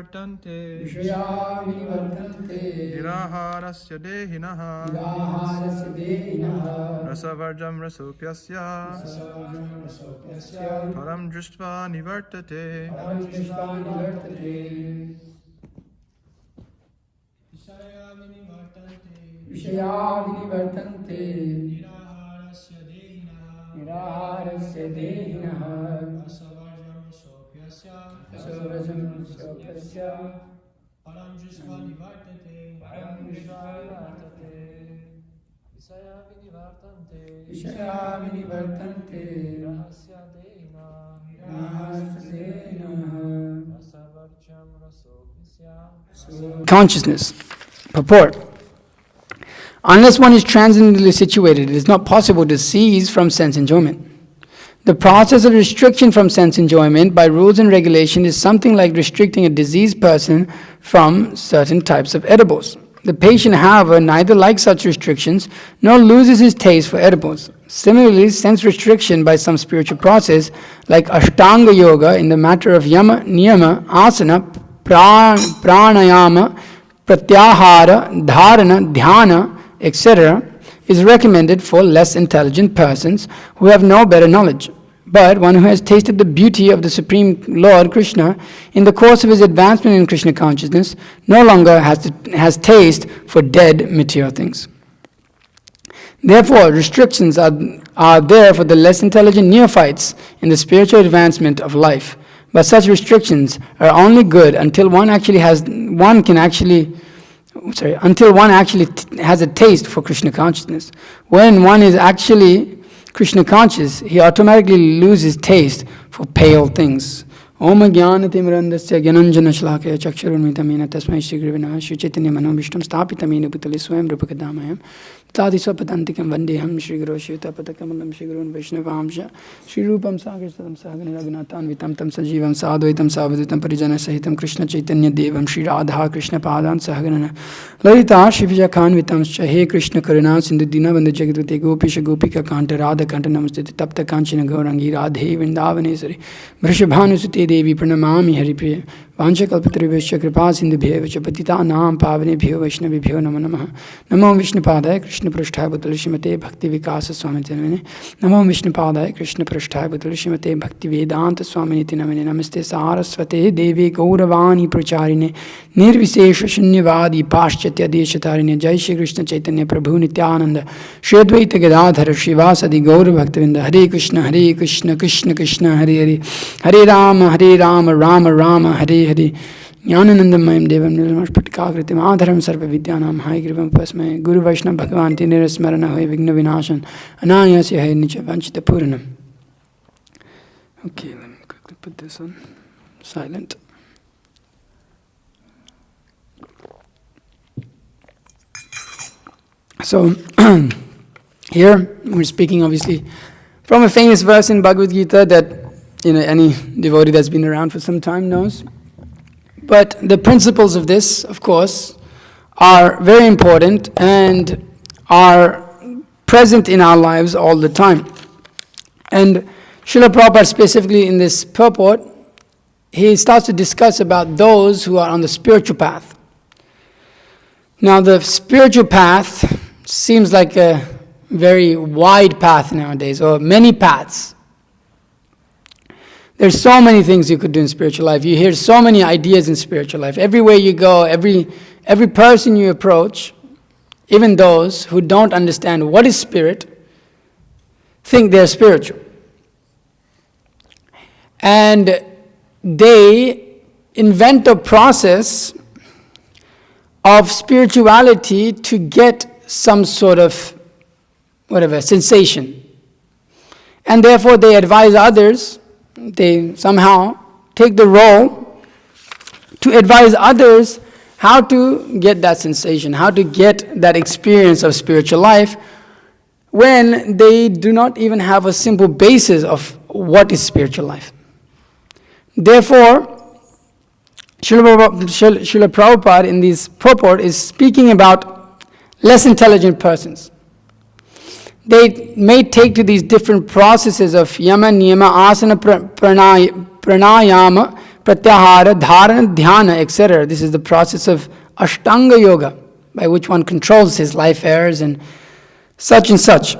vinivartante niraharasya dehinaha rasavarjam rasopyasya param drishtva nivartate Vishaya vinivartante niraharasya dehinaha rasavarjam rasopyasya param drishtva nivartate Vishaya vinivartante rahasya dehinaha Consciousness. Purport. Unless one is transcendently situated, it is not possible to cease from sense enjoyment. The process of restriction from sense enjoyment by rules and regulation is something like restricting a diseased person from certain types of edibles. The patient, however, neither likes such restrictions nor loses his taste for edibles. Similarly, sense restriction by some spiritual process, like Ashtanga Yoga in the matter of yama, niyama, asana, pranayama, pratyahara, dharana, dhyana, etc., is recommended for less intelligent persons who have no better knowledge. But one who has tasted the beauty of the Supreme Lord Krishna in the course of his advancement in Krishna consciousness no longer has taste for dead material things. Therefore, restrictions are there for the less intelligent neophytes in the spiritual advancement of life. But such restrictions are only good until one actually has a taste for Krishna consciousness. When one is actually Krishna conscious, he automatically loses taste for pale things. Om Jnanatimrandasya Gyananjana Shlakaya Chakshurunmitamena Tasmai Shri Guruvena Shri Chaitanya Manobhishtam Stapitamena Bhutale Swayam Rupakadamayam Tadi Swapatantikam Vandeham Shri Guru Shivtapatakamallam Shri Gurun Vaishnavamsha Shri Rupam Sagarsatam Sagana Raghunathan Vitam Tam Sajivam Sadvaitam Savadutam Parijana Sahitam Krishna Chaitanya Devam Shri Radha Krishna Padan Sahaganana Lalita Shivija Khan Vitamscha He Krishna Karuna Sindhu Dinabandha Jagadvate Gopisha Gopika Kanta Radha Kanta Namaste Tapta Kanchana Gaurangi Radhe Vrindavaneshwari Vrishabhanusute Devi Pranamami Haripriya Vanchakalpatarivesya Kripa Sindhubhyev Cha Patitanam Pavanebhyo Vaishnavibhyo Namo Namaha Namo Vishnupadaya Krishna Prasthaya Bhutale Srimate Bhakti Vikasa Swamiti Namine Namo Vishnupadaya Krishna Prasthaya Bhutale Srimate Bhakti Vedanta Swaminiti Namine Namaste Saraswate Devi Gauravani Pracharine Nirvisesha Shunyavadi Paschatya Deshatarine Jai Shri Krishna Chaitanya Prabhu Nityananda Shri Advaita Gadadhara Srivasadi Gaura Bhaktavinda Hare Krishna Krishna Krishna Hare Hare Hare Rama Rama Rama Hare Hare Jnananandamayam Devam Nirmashpatikakritim Adharam Sarva Vidyanam Hai Grivam Pasmai Guru Vaishnava Bhagavan Tinirasmarana Hoy Vigna Vinashan Anayasya Hai Nicha Vanchita Puranam. Okay, let me quickly put this on silent. So, here we're speaking obviously from a famous verse in Bhagavad Gita that any devotee that's been around for some time knows. But the principles of this, of course, are very important and are present in our lives all the time. And Srila Prabhupada, specifically in this purport, he starts to discuss about those who are on the spiritual path. Now, the spiritual path seems like a very wide path nowadays, or many paths. There's so many things you could do in spiritual life. You hear so many ideas in spiritual life. Everywhere you go, every person you approach, even those who don't understand what is spirit, think they're spiritual. And they invent a process of spirituality to get some sort of sensation. And therefore they advise others. They somehow take the role to advise others how to get that sensation, how to get that experience of spiritual life, when they do not even have a simple basis of what is spiritual life. Therefore, Srila Prabhupada in this purport is speaking about less intelligent persons. They may take to these different processes of yama, niyama, asana, pranayama, pratyahara, dharana, dhyana, etc. This is the process of Ashtanga Yoga, by which one controls his life affairs and such and such.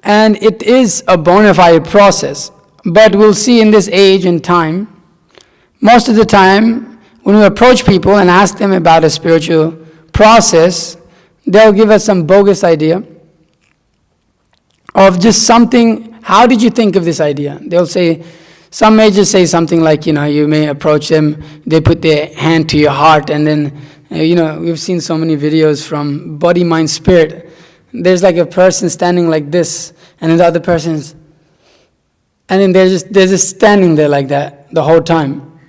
And it is a bona fide process. But we'll see in this age and time, most of the time, when we approach people and ask them about a spiritual process, they'll give us some bogus idea of just something. How did you think of this idea? They'll say, some may just say something like, you may approach them, they put their hand to your heart, and then, we've seen so many videos from Body, Mind, Spirit. There's like a person standing like this, and then the other person's, and then they're just standing there like that the whole time.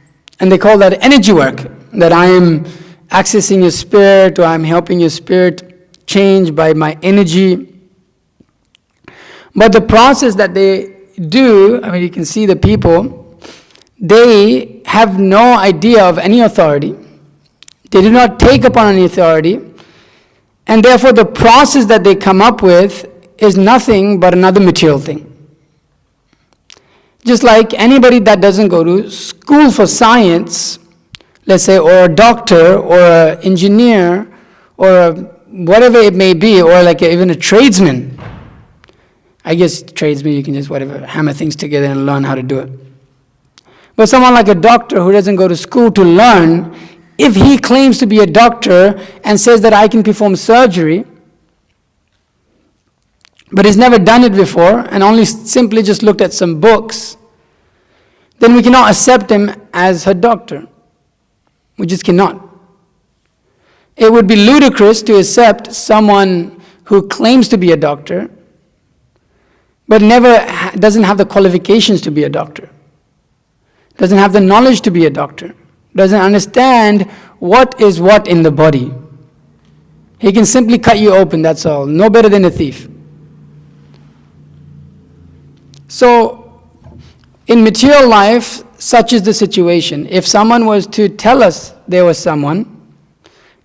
And they call that energy work, that I am accessing your spirit, or I'm helping your spirit change by my energy. But the process that they do, you can see the people, they have no idea of any authority. They do not take upon any authority. And therefore the process that they come up with is nothing but another material thing. Just like anybody that doesn't go to school for science, let's say, or a doctor, or an engineer, or whatever it may be, or like even a tradesman. I guess tradesman, you can just hammer things together and learn how to do it. But someone like a doctor who doesn't go to school to learn, if he claims to be a doctor and says that I can perform surgery, but he's never done it before and only simply just looked at some books, then we cannot accept him as a doctor. We just cannot. It would be ludicrous to accept someone who claims to be a doctor but doesn't have the qualifications to be a doctor, doesn't have the knowledge to be a doctor, doesn't understand what is what in the body. He can simply cut you open, that's all. No better than a thief. So, in material life, such is the situation. If someone was to tell us there was someone,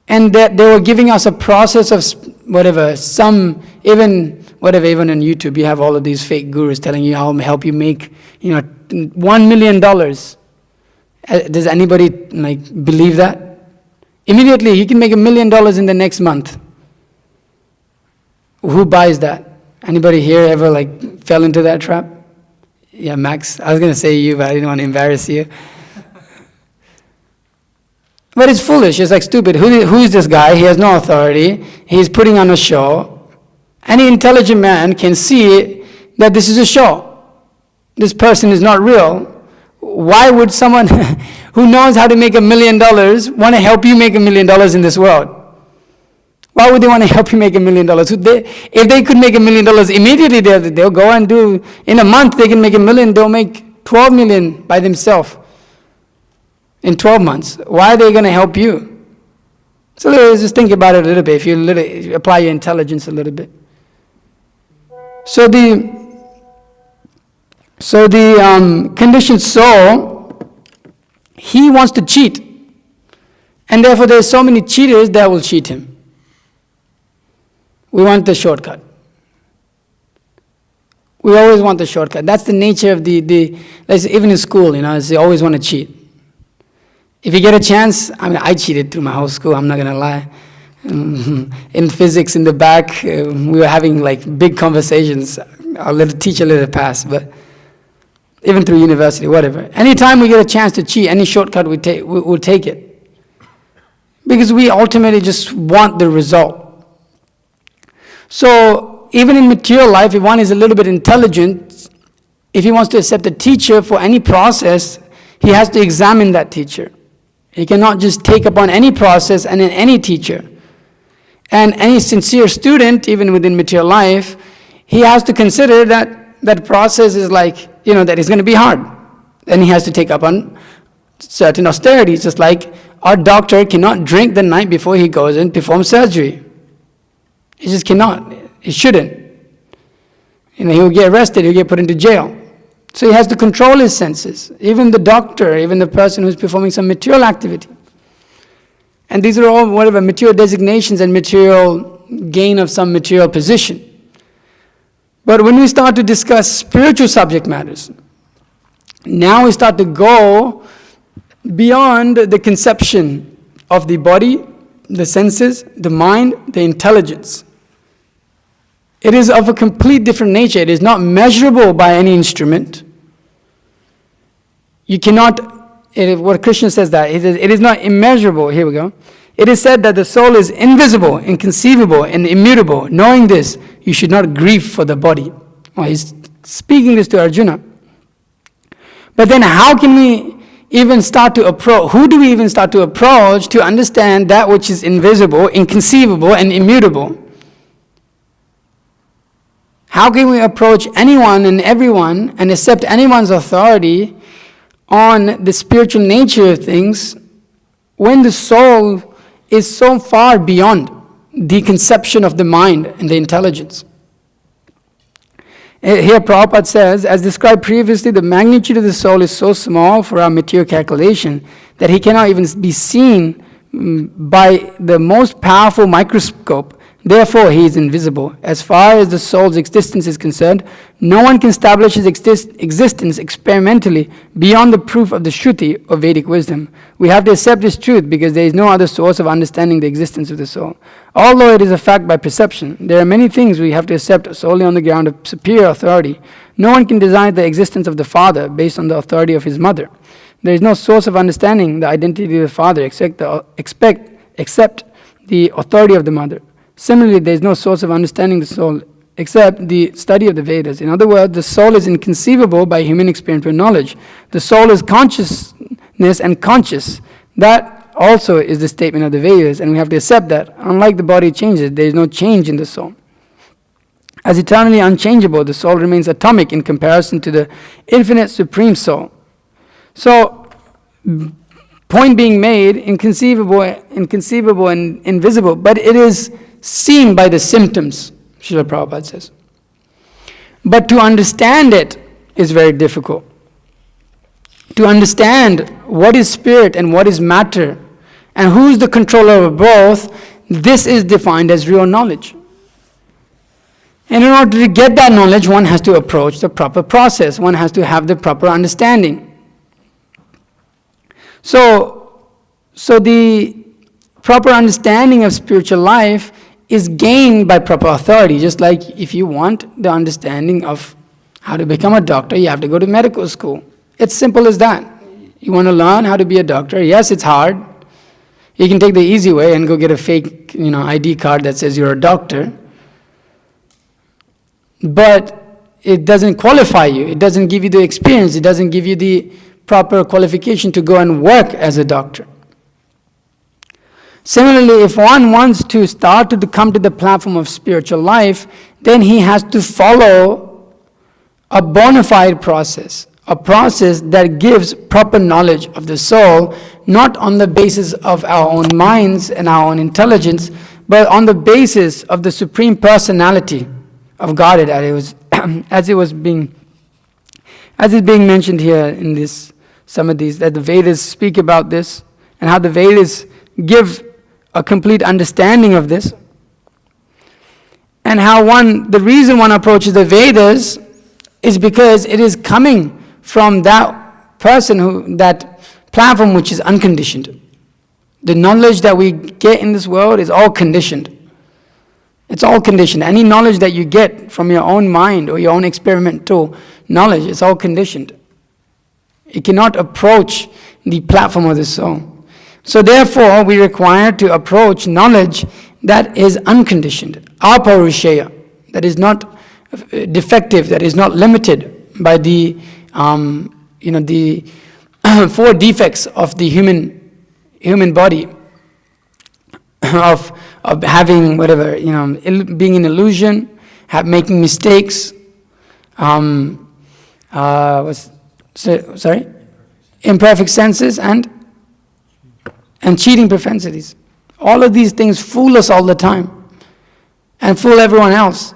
and that they were giving us a process of even on YouTube, you have all of these fake gurus telling you, I'll help you make, $1 million. Does anybody believe that? Immediately, he can make $1 million in the next month. Who buys that? Anybody here ever fell into that trap? Yeah, Max. I was going to say you, but I didn't want to embarrass you. But it's foolish. It's stupid. Who is this guy? He has no authority. He's putting on a show. Any intelligent man can see that this is a show. This person is not real. Why would someone who knows how to make $1 million want to help you make $1 million in this world? Why would they want to help you make $1 million? If they could make $1 million immediately, they'll go and do, in a month they can make $1 million, they'll make 12 million by themselves in 12 months. Why are they going to help you? So just think about it a little bit, if you apply your intelligence a little bit. So the conditioned soul, he wants to cheat. And therefore there's so many cheaters that will cheat him. We want the shortcut. We always want the shortcut. That's the nature of even in school, they always want to cheat. If you get a chance, I cheated through my whole school, I'm not going to lie. In physics in the back, we were having big conversations. I'll let the teacher let it pass, but even through university, whatever. Anytime we get a chance to cheat, any shortcut we'll take it. Because we ultimately just want the result. So, even in material life, if one is a little bit intelligent, if he wants to accept a teacher for any process, he has to examine that teacher. He cannot just take upon any process and in any teacher. And any sincere student, even within material life, he has to consider that process is that it's going to be hard. And he has to take up on certain austerities, just like our doctor cannot drink the night before he goes and performs surgery. He just cannot. He shouldn't. He'll get arrested, he'll get put into jail. So he has to control his senses. Even the doctor, even the person who's performing some material activity. And these are all material designations and material gain of some material position. But when we start to discuss spiritual subject matters, Now we start to go beyond the conception of the body, the senses, the mind, the intelligence. It is of a complete different nature. It is not measurable by any instrument. You cannot, what Krishna says that, it is not immeasurable. Here we go. It is said that the soul is invisible, inconceivable, and immutable. Knowing this, you should not grieve for the body. Well, he's speaking this to Arjuna. But then how can we even start to approach, who do we even start to approach to understand that which is invisible, inconceivable, and immutable? How can we approach anyone and everyone and accept anyone's authority on the spiritual nature of things when the soul is so far beyond the conception of the mind and the intelligence? Here Prabhupada says, as described previously, the magnitude of the soul is so small for our material calculation that he cannot even be seen by the most powerful microscope. Therefore, he is invisible. As far as the soul's existence is concerned, no one can establish his existence experimentally beyond the proof of the Shruti or Vedic wisdom. We have to accept this truth because there is no other source of understanding the existence of the soul. Although it is a fact by perception, there are many things we have to accept solely on the ground of superior authority. No one can deny the existence of the father based on the authority of his mother. There is no source of understanding the identity of the father except the authority of the mother. Similarly, there is no source of understanding the soul except the study of the Vedas. In other words, the soul is inconceivable by human experiential knowledge. The soul is consciousness and conscious. That also is the statement of the Vedas, and we have to accept that. Unlike the body changes, there is no change in the soul. As eternally unchangeable, the soul remains atomic in comparison to the infinite supreme soul. So, point being made, inconceivable and invisible, but it is seen by the symptoms, Srila Prabhupada says. But to understand it is very difficult. To understand what is spirit and what is matter, and who is the controller of both, this is defined as real knowledge. And in order to get that knowledge, one has to approach the proper process. One has to have the proper understanding. So the proper understanding of spiritual life is gained by proper authority. Just like if you want the understanding of how to become a doctor, you have to go to medical school. It's simple as that. You want to learn how to be a doctor. Yes, it's hard. You can take the easy way and go get a fake, ID card that says you're a doctor. But it doesn't qualify you. It doesn't give you the experience. It doesn't give you the proper qualification to go and work as a doctor. Similarly, if one wants to start to come to the platform of spiritual life, then he has to follow a Bonafide process, a process that gives proper knowledge of the soul, not on the basis of our own minds and our own intelligence, but on the basis of the Supreme Personality of Godhead, as it's being mentioned here in some of these, that the Vedas speak about this, and how the Vedas give a complete understanding of this, and how the reason one approaches the Vedas is because it is coming from that person that platform which is unconditioned. The knowledge that we get in this world is all conditioned. It's all conditioned. Any knowledge that you get from your own mind or your own experimental knowledge, it's all conditioned. It cannot approach the platform of the soul. So therefore, we require to approach knowledge that is unconditioned, aparushaya, that is not defective, that is not limited by the the 4 defects of the human body, of having whatever, being an illusion, making mistakes, imperfect senses and cheating propensities. All of these things fool us all the time and fool everyone else.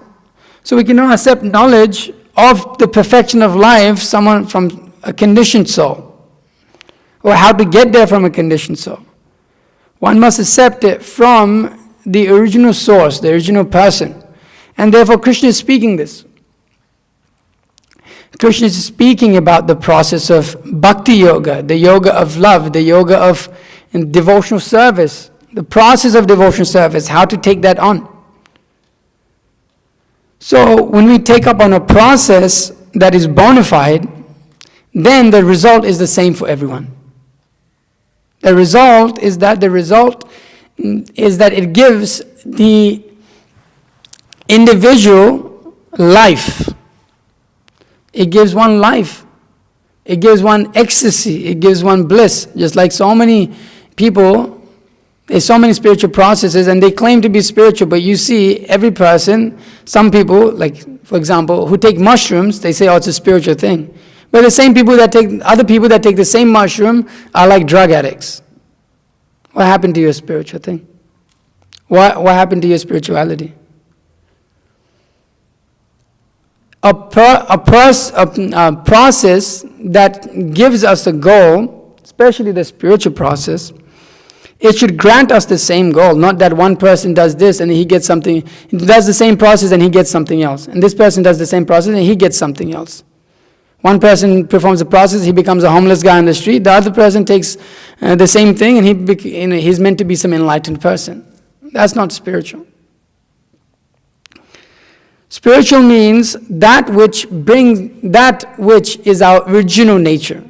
So we cannot accept knowledge of the perfection of life, someone from a conditioned soul, or how to get there from a conditioned soul. One must accept it from the original source, the original person. And therefore Krishna is speaking this. Krishna is speaking about the process of bhakti yoga, the yoga of love, the yoga of devotional service, the process of devotional service, how to take that on. So when we take up on a process that is bona fide, then the result is the same for everyone. The result is that it gives the individual life. It gives one life. It gives one ecstasy. It gives one bliss. Just like so many people, there's so many spiritual processes and they claim to be spiritual, but you see every person, some people, like for example, who take mushrooms, they say, oh, it's a spiritual thing. But the same people that take, other people that take the same mushroom are like drug addicts. What happened to your spiritual thing? What happened to your spirituality? A process that gives us a goal, especially the spiritual process, it should grant us the same goal, not that one person does this and he gets something, he does the same process and he gets something else. And this person does the same process and he gets something else. One person performs the process, he becomes a homeless guy on the street. The other person takes the same thing and he's meant to be some enlightened person. That's not spiritual. Spiritual means that which is our original nature.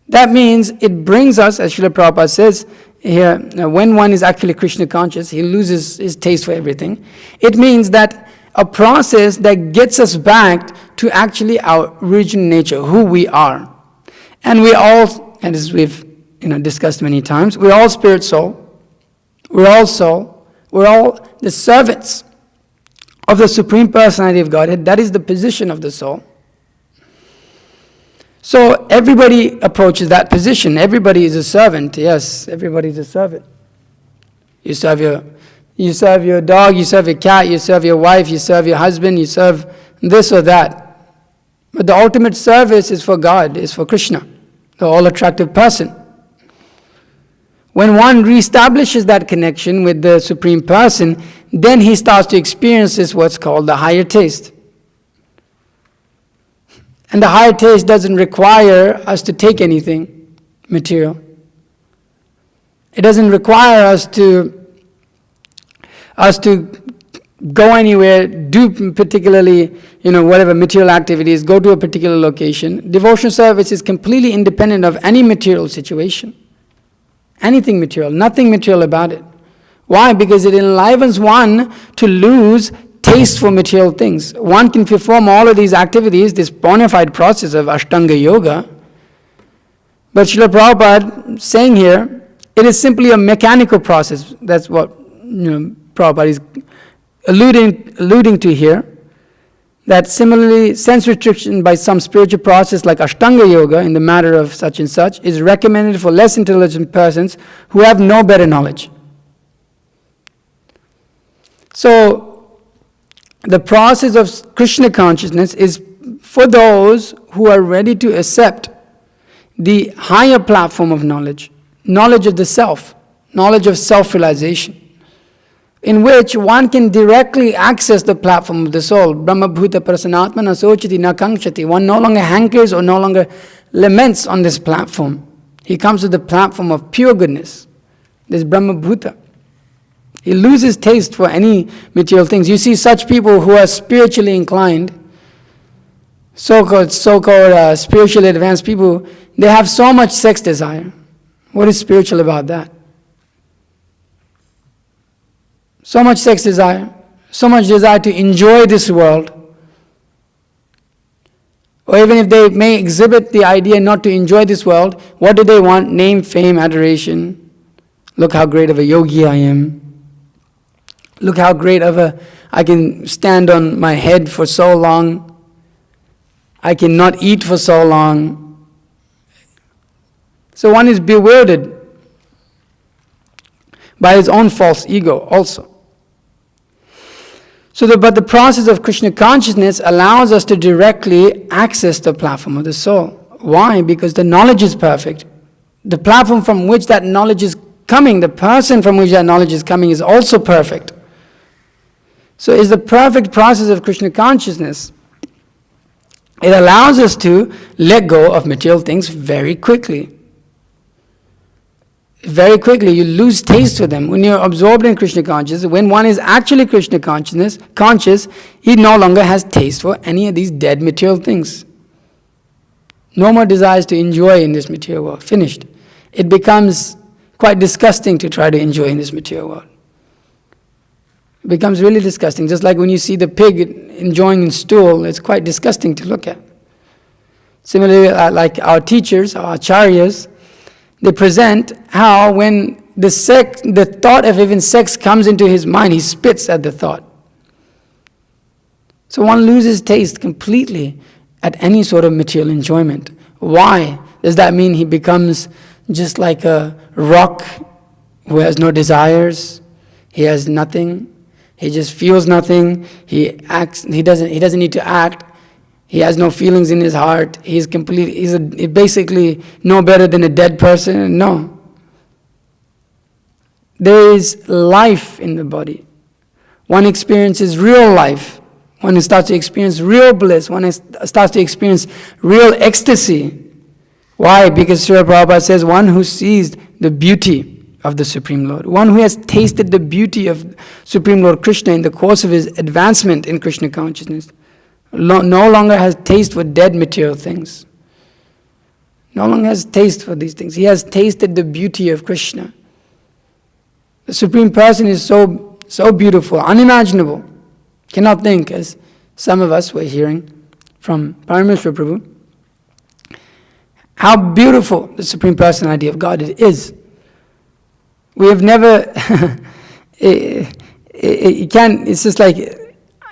That means it brings us, as Srila Prabhupada says here, when one is actually Krishna conscious, he loses his taste for everything. It means that a process that gets us back to actually our original nature, who we are. And we all, and as we've discussed many times, we're all spirit soul. We're all soul. We're all the servants of the Supreme Personality of Godhead. That is the position of the soul. So everybody approaches that position. Everybody is a servant. Yes, everybody is a servant. You serve your dog, you serve your cat, you serve your wife, you serve your husband, you serve this or that. But the ultimate service is for God, is for Krishna, the all-attractive person. When one reestablishes that connection with the Supreme Person, then he starts to experience what's called the higher taste. And the higher taste doesn't require us to take anything material. It doesn't require us to go anywhere, do particularly, whatever material activities, go to a particular location. Devotional service is completely independent of any material situation. Anything material, nothing material about it. Why? Because it enlivens one to lose taste for material things. One can perform all of these activities, this Bonafide process of Ashtanga Yoga. But Srila Prabhupada saying here, it is simply a mechanical process. That's what Prabhupada is alluding to here. That similarly, sense restriction by some spiritual process like Ashtanga Yoga in the matter of such and such is recommended for less intelligent persons who have no better knowledge. So, the process of Krishna consciousness is for those who are ready to accept the higher platform of knowledge of the self, knowledge of self-realization, in which one can directly access the platform of the soul. Brahma bhuta prasanatma na sochati na kankshati. One no longer hankers or no longer laments on this platform. He comes to the platform of pure goodness, this Brahma bhuta. He loses taste for any material things. You see such people who are spiritually inclined, so-called spiritually advanced people, they have so much sex desire. What is spiritual about that? So much sex desire, so much desire to enjoy this world. Or even if they may exhibit the idea not to enjoy this world, what do they want? Name, fame, adoration. Look how great of a yogi I am. Look how great I can stand on my head for so long. I cannot eat for so long. So one is bewildered by his own false ego also. But the process of Krishna consciousness allows us to directly access the platform of the soul. Why? Because the knowledge is perfect. The platform from which that knowledge is coming, the person from which that knowledge is coming is also perfect. So it's the perfect process of Krishna consciousness It allows us to let go of material things very quickly. Very quickly, you lose taste for them. When you're absorbed in Krishna consciousness, when one is actually Krishna conscious, he no longer has taste for any of these dead material things. No more desires to enjoy in this material world. Finished. It becomes quite disgusting to try to enjoy in this material world. It becomes really disgusting. Just like when you see the pig enjoying in stool, it's quite disgusting to look at. Similarly, like our teachers, our acharyas, they present how when the thought of even sex comes into his mind, he spits at the thought. So one loses taste completely at any sort of material enjoyment. Why? Does that mean he becomes just like a rock who has no desires? He has nothing. He just feels nothing. He acts. He doesn't need to act. He has no feelings in his heart. He's basically no better than a dead person. No. There is life in the body. One experiences real life. One starts to experience real bliss. One starts to experience real ecstasy. Why? Because Srila Prabhupada says, one who sees the beauty of the Supreme Lord, one who has tasted the beauty of Supreme Lord Krishna in the course of his advancement in Krishna consciousness, no longer has taste for dead material things. No longer has taste for these things. He has tasted the beauty of Krishna. The Supreme Person is so beautiful, unimaginable. Cannot think, as some of us were hearing from Parameshwar Prabhu, how beautiful the Supreme Personality of God is. We have never, it's just like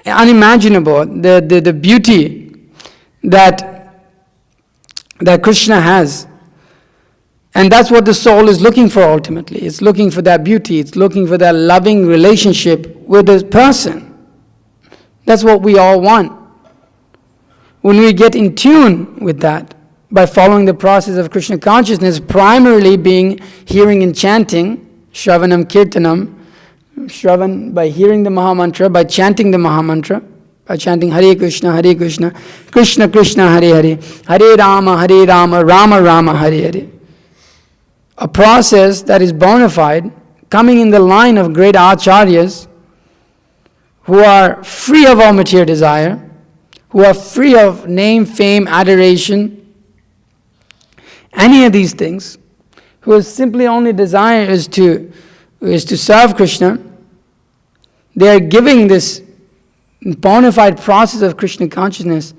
unimaginable, the beauty that Krishna has. And that's what the soul is looking for ultimately. It's looking for that beauty. It's looking for that loving relationship with the person. That's what we all want. When we get in tune with that, by following the process of Krishna consciousness, primarily being hearing and chanting, Shravanam Kirtanam, Shravan, by hearing the Mahamantra, by chanting the Mahamantra, by chanting Hare Krishna, Krishna Krishna, Hare Hare, Hare Rama, Rama Rama, Hare Hare. A process that is bona fide, coming in the line of great acharyas who are free of all material desire, who are free of name, fame, adoration, any of these things, whose simply only desire is to serve Krishna. They are giving this bona fide process of Krishna consciousness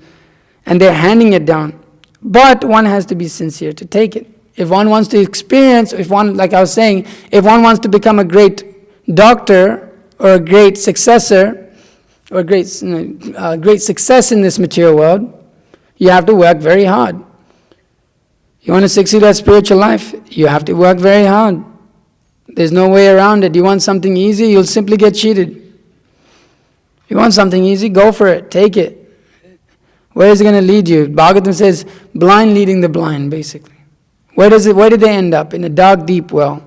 and they're handing it down. But one has to be sincere to take it. If one wants to experience, like I was saying, if one wants to become a great doctor or a great successor or great success in this material world, you have to work very hard. You want to succeed at spiritual life, you have to work very hard. There's no way around it. You want something easy, you'll simply get cheated. You want something easy, go for it, take it. Where is it going to lead you? Bhagavatam says, blind leading the blind, basically. Where did they end up? In a dark, deep well.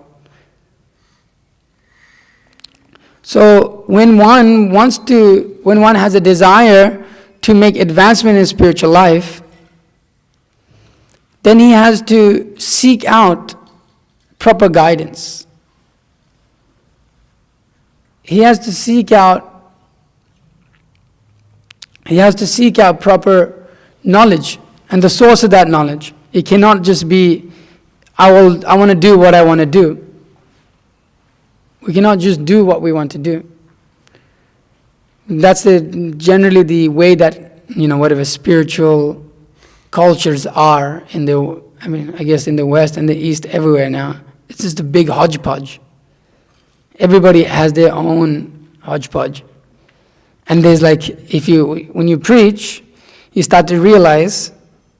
So when one has a desire to make advancement in spiritual life, then he has to seek out proper guidance. He has to seek out proper knowledge and the source of that knowledge. It cannot just be, I want to do what I want to do. We cannot just do what we want to do. That's generally the way that, whatever spiritual cultures are in the West and the East, everywhere now. It's just a big hodgepodge. Everybody has their own hodgepodge. And there's when you preach, you start to realize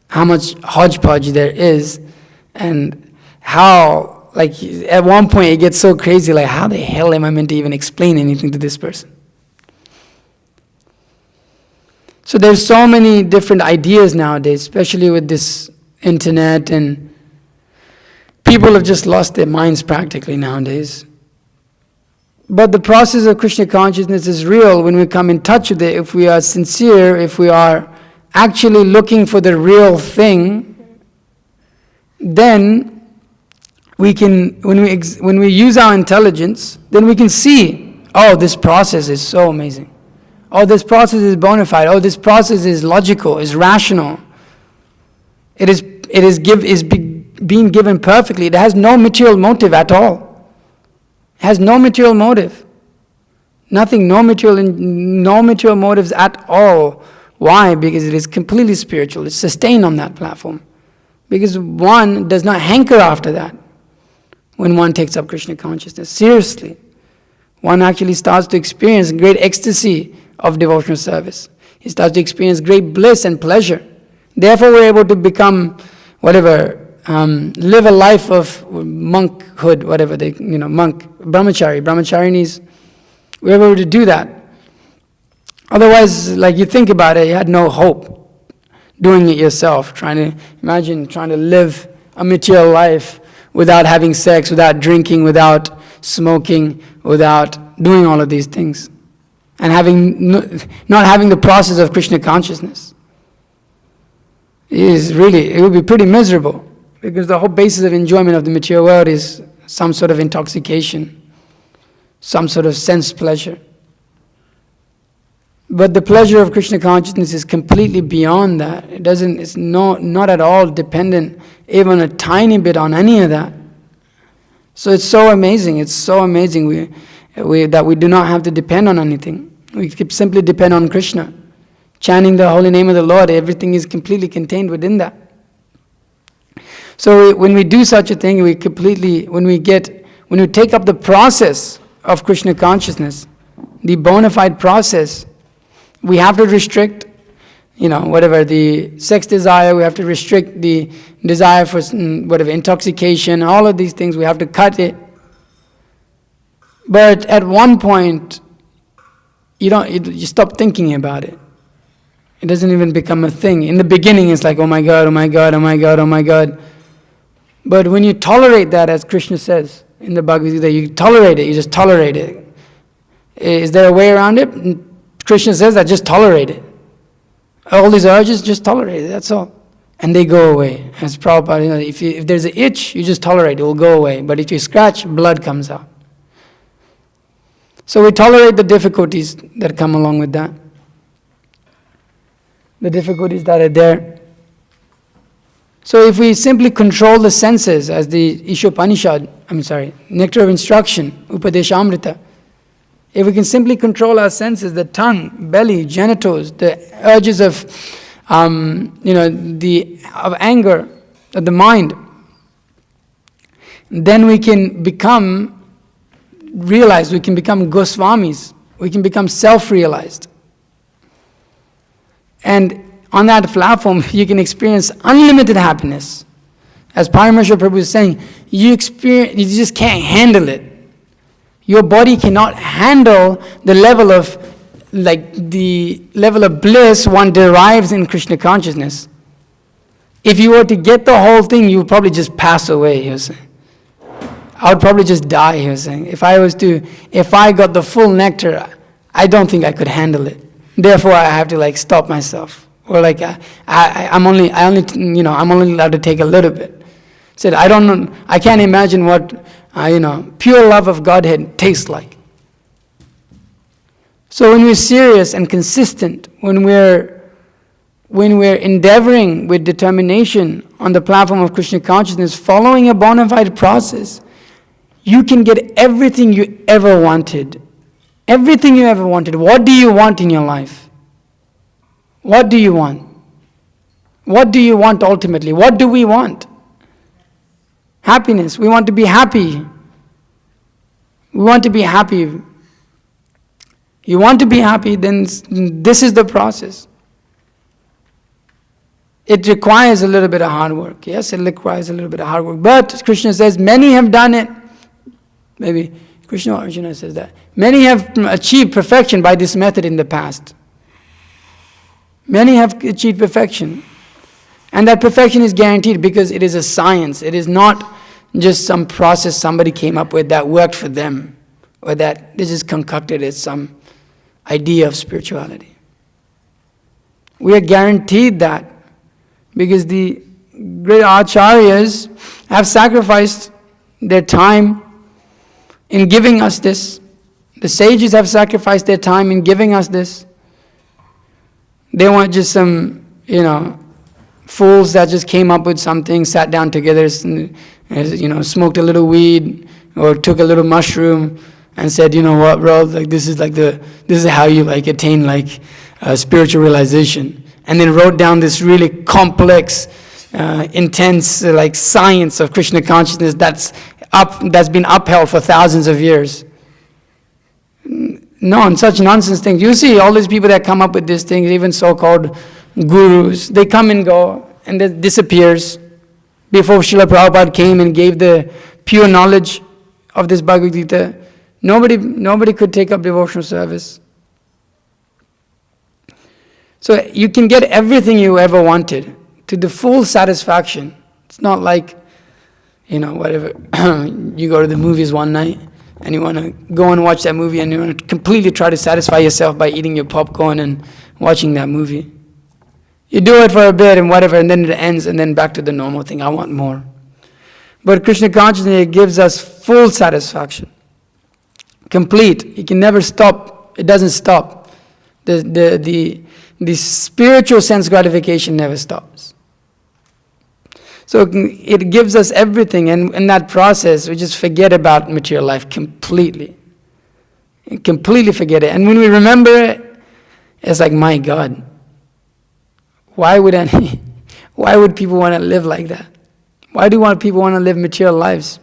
how much hodgepodge there is and how, at one point it gets so crazy, how the hell am I meant to even explain anything to this person? So there's so many different ideas nowadays, especially with this internet, and people have just lost their minds practically nowadays. But the process of Krishna consciousness is real when we come in touch with it, if we are sincere, if we are actually looking for the real thing, then we can, when we use our intelligence, then we can see, oh, this process is so amazing. Oh, this process is bona fide. Oh, this process is logical, is rational. It is being given perfectly. It has no material motive at all. It has no material motive. Nothing, no material motives at all. Why? Because it is completely spiritual. It's sustained on that platform. Because one does not hanker after that when one takes up Krishna consciousness. Seriously. One actually starts to experience great ecstasy of devotional service. He starts to experience great bliss and pleasure. Therefore, we're able to become live a life of monkhood, monk, brahmacharinis. We're able to do that. Otherwise, like you think about it, you had no hope doing it yourself. Imagine trying to live a material life without having sex, without drinking, without smoking, without doing all of these things. And not having the process of Krishna consciousness. It would be pretty miserable. Because the whole basis of enjoyment of the material world is some sort of intoxication, some sort of sense pleasure. But the pleasure of Krishna consciousness is completely beyond that. It's not at all dependent even a tiny bit on any of that. So it's so amazing. It's so amazing that we do not have to depend on anything. We simply depend on Krishna. Chanting the holy name of the Lord, everything is completely contained within that. So when we do such a thing, when we take up the process of Krishna consciousness, the Bonafide process, we have to restrict, the sex desire, we have to restrict the desire for intoxication, all of these things, we have to cut it. But at one point, you stop thinking about it. It doesn't even become a thing. In the beginning, it's like, oh my God, oh my God, oh my God, oh my God. But when you tolerate that, as Krishna says in the Bhagavad Gita, you tolerate it, you just tolerate it. Is there a way around it? Krishna says that just tolerate it. All these urges, just tolerate it, that's all. And they go away. As Prabhupada, if there's an itch, you just tolerate it, will go away. But if you scratch, blood comes out. So we tolerate the difficulties that come along with that. The difficulties that are there. So if we simply control the senses, as the Nectar of Instruction, Upadeshamrita, if we can simply control our senses, the tongue, belly, genitals, the urges of, of anger, of the mind, then we can become Goswamis, we can become self-realized. And on that platform, you can experience unlimited happiness. As Parameshwar Prabhu is saying, you just can't handle it. Your body cannot handle the level of bliss one derives in Krishna consciousness. If you were to get the whole thing, you would probably just pass away, he was saying. I would probably just die, he was saying. If I got the full nectar, I don't think I could handle it. Therefore, I have to stop myself. Or I'm only allowed to take a little bit. He said, I don't know, I can't imagine what pure love of Godhead tastes like. So when we're serious and consistent, when we're endeavoring with determination on the platform of Krishna consciousness, following a bona fide process, you can get everything you ever wanted. Everything you ever wanted. What do you want in your life? What do you want? What do you want ultimately? What do we want? Happiness. We want to be happy. We want to be happy. You want to be happy, then this is the process. It requires a little bit of hard work. Yes, it requires a little bit of hard work. But Krishna says, many have done it. Maybe Krishna or Arjuna says that. Many have achieved perfection by this method in the past. Many have achieved perfection. And that perfection is guaranteed because it is a science. It is not just some process somebody came up with that worked for them, or that they just concocted as some idea of spirituality. We are guaranteed that. Because the great Acharyas have sacrificed their time in giving us this. The sages have sacrificed their time in giving us this. They weren't just some, fools that just came up with something, sat down together, smoked a little weed or took a little mushroom and said, you know what, bro, this is how you attain spiritual realization. And then wrote down this really complex, intense science of Krishna consciousness that's been upheld for thousands of years. No, and such nonsense things. You see all these people that come up with these things, even so-called gurus, they come and go and it disappears. Before Srila Prabhupada came and gave the pure knowledge of this Bhagavad Gita, nobody could take up devotional service. So you can get everything you ever wanted to the full satisfaction. It's not like, whatever, you go to the movies one night and you want to go and watch that movie and you want to completely try to satisfy yourself by eating your popcorn and watching that movie. You do it for a bit and whatever, and then it ends, and then back to the normal thing. I want more. But Krishna consciousness, it gives us full satisfaction. Complete. It can never stop. It doesn't stop. The spiritual sense gratification never stops. So it gives us everything, and in that process, we just forget about material life completely. Completely forget it. And when we remember it, it's like, my God, why would people want to live like that? Why do people want to live material lives?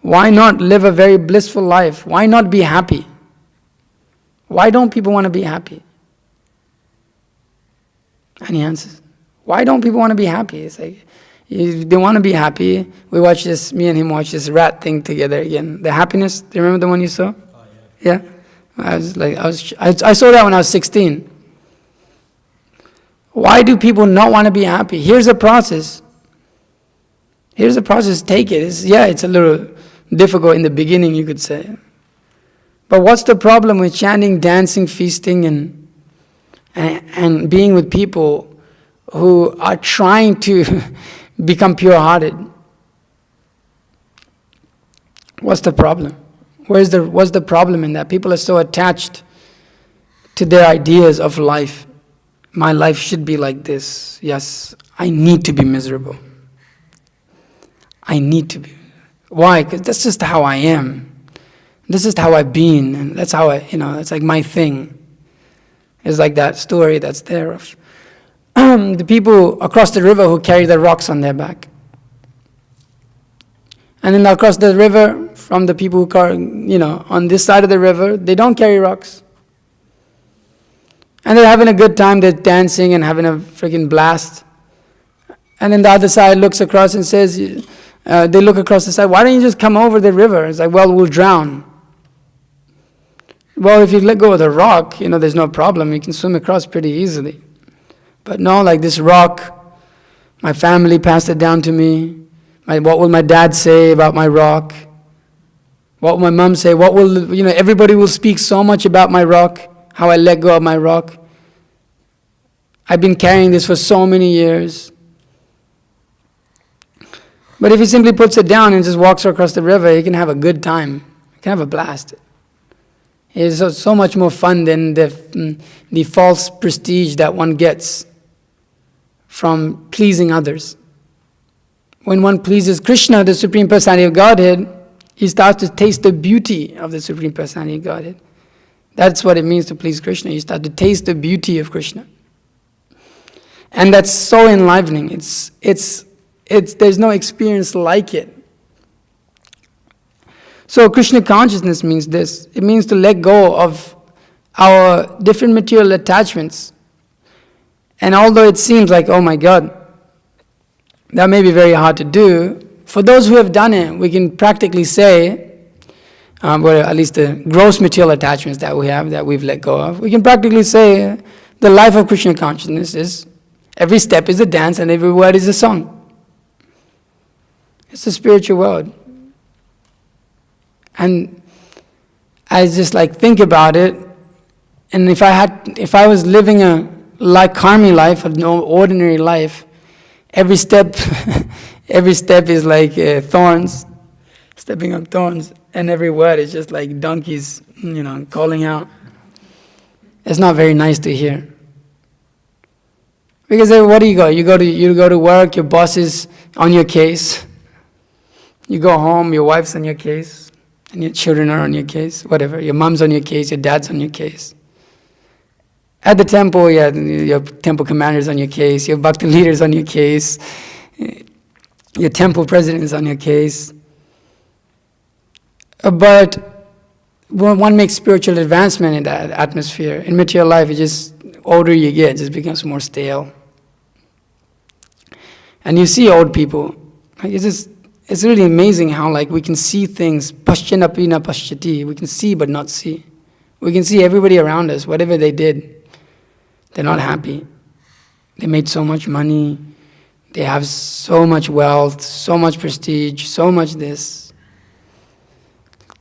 Why not live a very blissful life? Why not be happy? Why don't people want to be happy? Any answers? Why don't people want to be happy? It's like, they want to be happy. We watch this, me and him watch this rat thing together again. The Happiness, do you remember the one you saw? Oh, yeah. I saw that when I was 16. Why do people not want to be happy? Here's a process. Take it. It's a little difficult in the beginning, you could say. But what's the problem with chanting, dancing, feasting, and being with people who are trying to become pure-hearted? What's the problem? What's the problem in that? People are so attached to their ideas of life. My life should be like this. Yes, I need to be miserable. I need to be. Why? Because that's just how I am. This is how I've been. And that's how it's like my thing. It's like that story that's there of the people across the river who carry the rocks on their back. And then across the river, from the people who on this side of the river, they don't carry rocks. And they're having a good time, they're dancing and having a freaking blast. And then the other side looks across and says, they look across the side, why don't you just come over the river? It's like, well, we'll drown. Well, if you let go of the rock, there's no problem. You can swim across pretty easily. But no, like this rock, my family passed it down to me. What will my dad say about my rock? What will my mom say? What will, everybody will speak so much about my rock, how I let go of my rock. I've been carrying this for so many years. But if he simply puts it down and just walks across the river, he can have a good time. He can have a blast. It's so much more fun than the false prestige that one gets from pleasing others. When one pleases Krishna, the Supreme Personality of Godhead, he starts to taste the beauty of the Supreme Personality of Godhead. That's what it means to please Krishna. You start to taste the beauty of Krishna. And that's so enlivening. There's no experience like it. So Krishna consciousness means this. It means to let go of our different material attachments. And although it seems like, oh my God, that may be very hard to do, for those who have done it, we can practically say, well, at least the gross material attachments that we have, that we've let go of, we can practically say the life of Krishna consciousness is, every step is a dance and every word is a song. It's a spiritual world. And I just think about it, And if I was living a karmi life, an ordinary life, every step is like thorns, stepping on thorns, and every word is just like donkeys, calling out. It's not very nice to hear. Because what do you go? You go to work, your boss is on your case. You go home, your wife's on your case, and your children are on your case, whatever. Your mom's on your case, your dad's on your case. At the temple, your temple commander's on your case, your bhakti leader's on your case, your temple president's on your case. But when one makes spiritual advancement in that atmosphere, in material life, it just, older you get, it just becomes more stale. And you see old people, it's really amazing how we can see things, paschyanapina paschyati, we can see but not see. We can see everybody around us, whatever they did, they're not happy. They made so much money, they have so much wealth, so much prestige, so much this.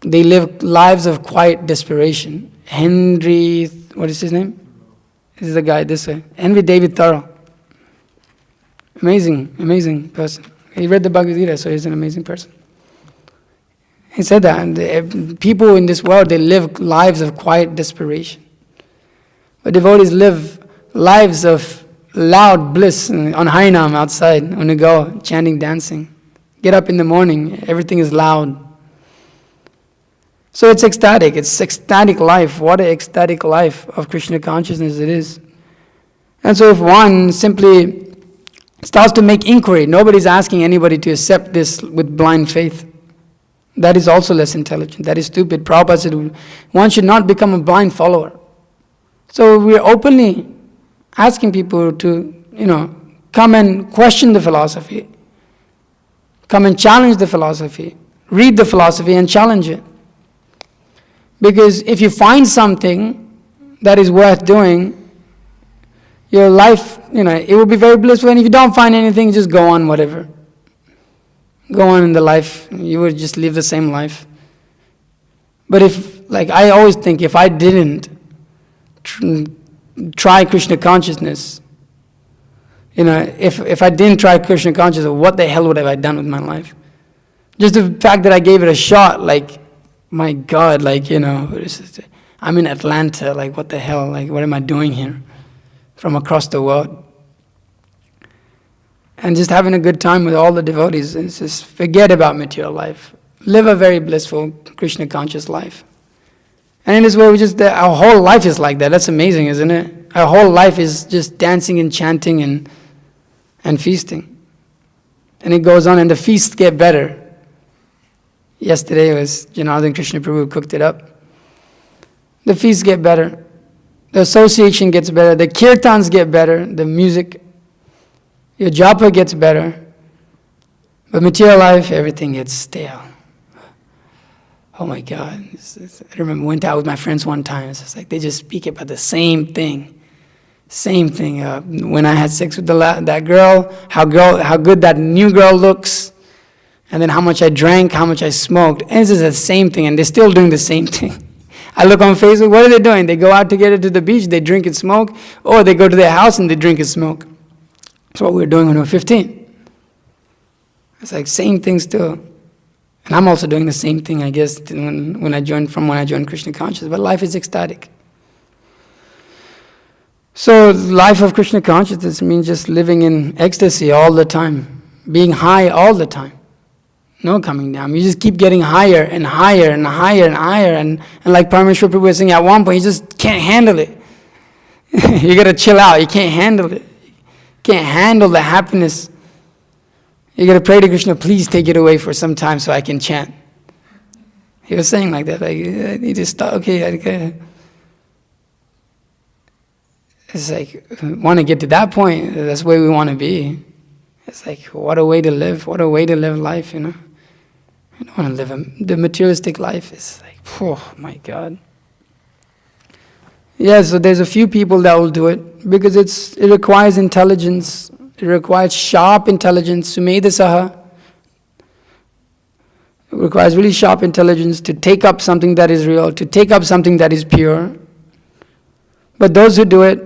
They live lives of quiet desperation. Henry, what is his name? This is the guy this way. Henry David Thoreau. Amazing person. He read the Bhagavad Gita, so he's an amazing person. He said that, and people in this world, they live lives of quiet desperation. But devotees live lives of loud bliss on Harinam outside, on the go, chanting, dancing. Get up in the morning, everything is loud. So it's ecstatic life. What an ecstatic life of Krishna consciousness it is. And so if one simply starts to make inquiry, nobody's asking anybody to accept this with blind faith. That is also less intelligent. That is stupid. Prabhupada said one should not become a blind follower. So we're openly asking people to, come and question the philosophy. Come and challenge the philosophy. Read the philosophy and challenge it. Because if you find something that is worth doing, your life, it will be very blissful. And if you don't find anything, just go on whatever. Go on in the life. You would just live the same life. But I always think, if I didn't try Krishna consciousness, if I didn't try Krishna consciousness, what the hell would have I done with my life? Just the fact that I gave it a shot, my God, I'm in Atlanta, what the hell, what am I doing here? From across the world. And just having a good time with all the devotees, and just forget about material life. Live a very blissful, Krishna conscious life. And in this way, our whole life is like that. That's amazing, isn't it? Our whole life is just dancing and chanting and feasting. And it goes on, and the feasts get better. Yesterday was Janardhan Krishna Prabhu cooked it up. The feasts get better. The association gets better. The kirtans get better. The music. Your japa gets better. But material life, everything gets stale. Oh my God. I remember I went out with my friends one time. It's just they just speak about the same thing. Same thing. When I had sex with that girl, how good that new girl looks. And then how much I drank, how much I smoked. And it's just the same thing, and they're still doing the same thing. I look on Facebook, what are they doing? They go out together to the beach, they drink and smoke, or they go to their house and they drink and smoke. That's what we were doing when we were 15. It's same thing still. And I'm also doing the same thing, I guess, when I joined Krishna consciousness. But life is ecstatic. So life of Krishna consciousness means just living in ecstasy all the time, being high all the time. No coming down. You just keep getting higher and higher and higher and higher. And like Parameshwar Prabhu was saying, at one point, you just can't handle it. You got to chill out. You can't handle it. You can't handle the happiness. You got to pray to Krishna, please take it away for some time so I can chant. He was saying like that. I need to stop. Okay. It's want to get to that point. That's where we want to be. It's what a way to live. What a way to live life, I don't want to live the materialistic life. Is oh my God. Yeah, so there's a few people that will do it because it requires intelligence. It requires sharp intelligence. Sumedhasaha. It requires really sharp intelligence to take up something that is real, to take up something that is pure. But those who do it,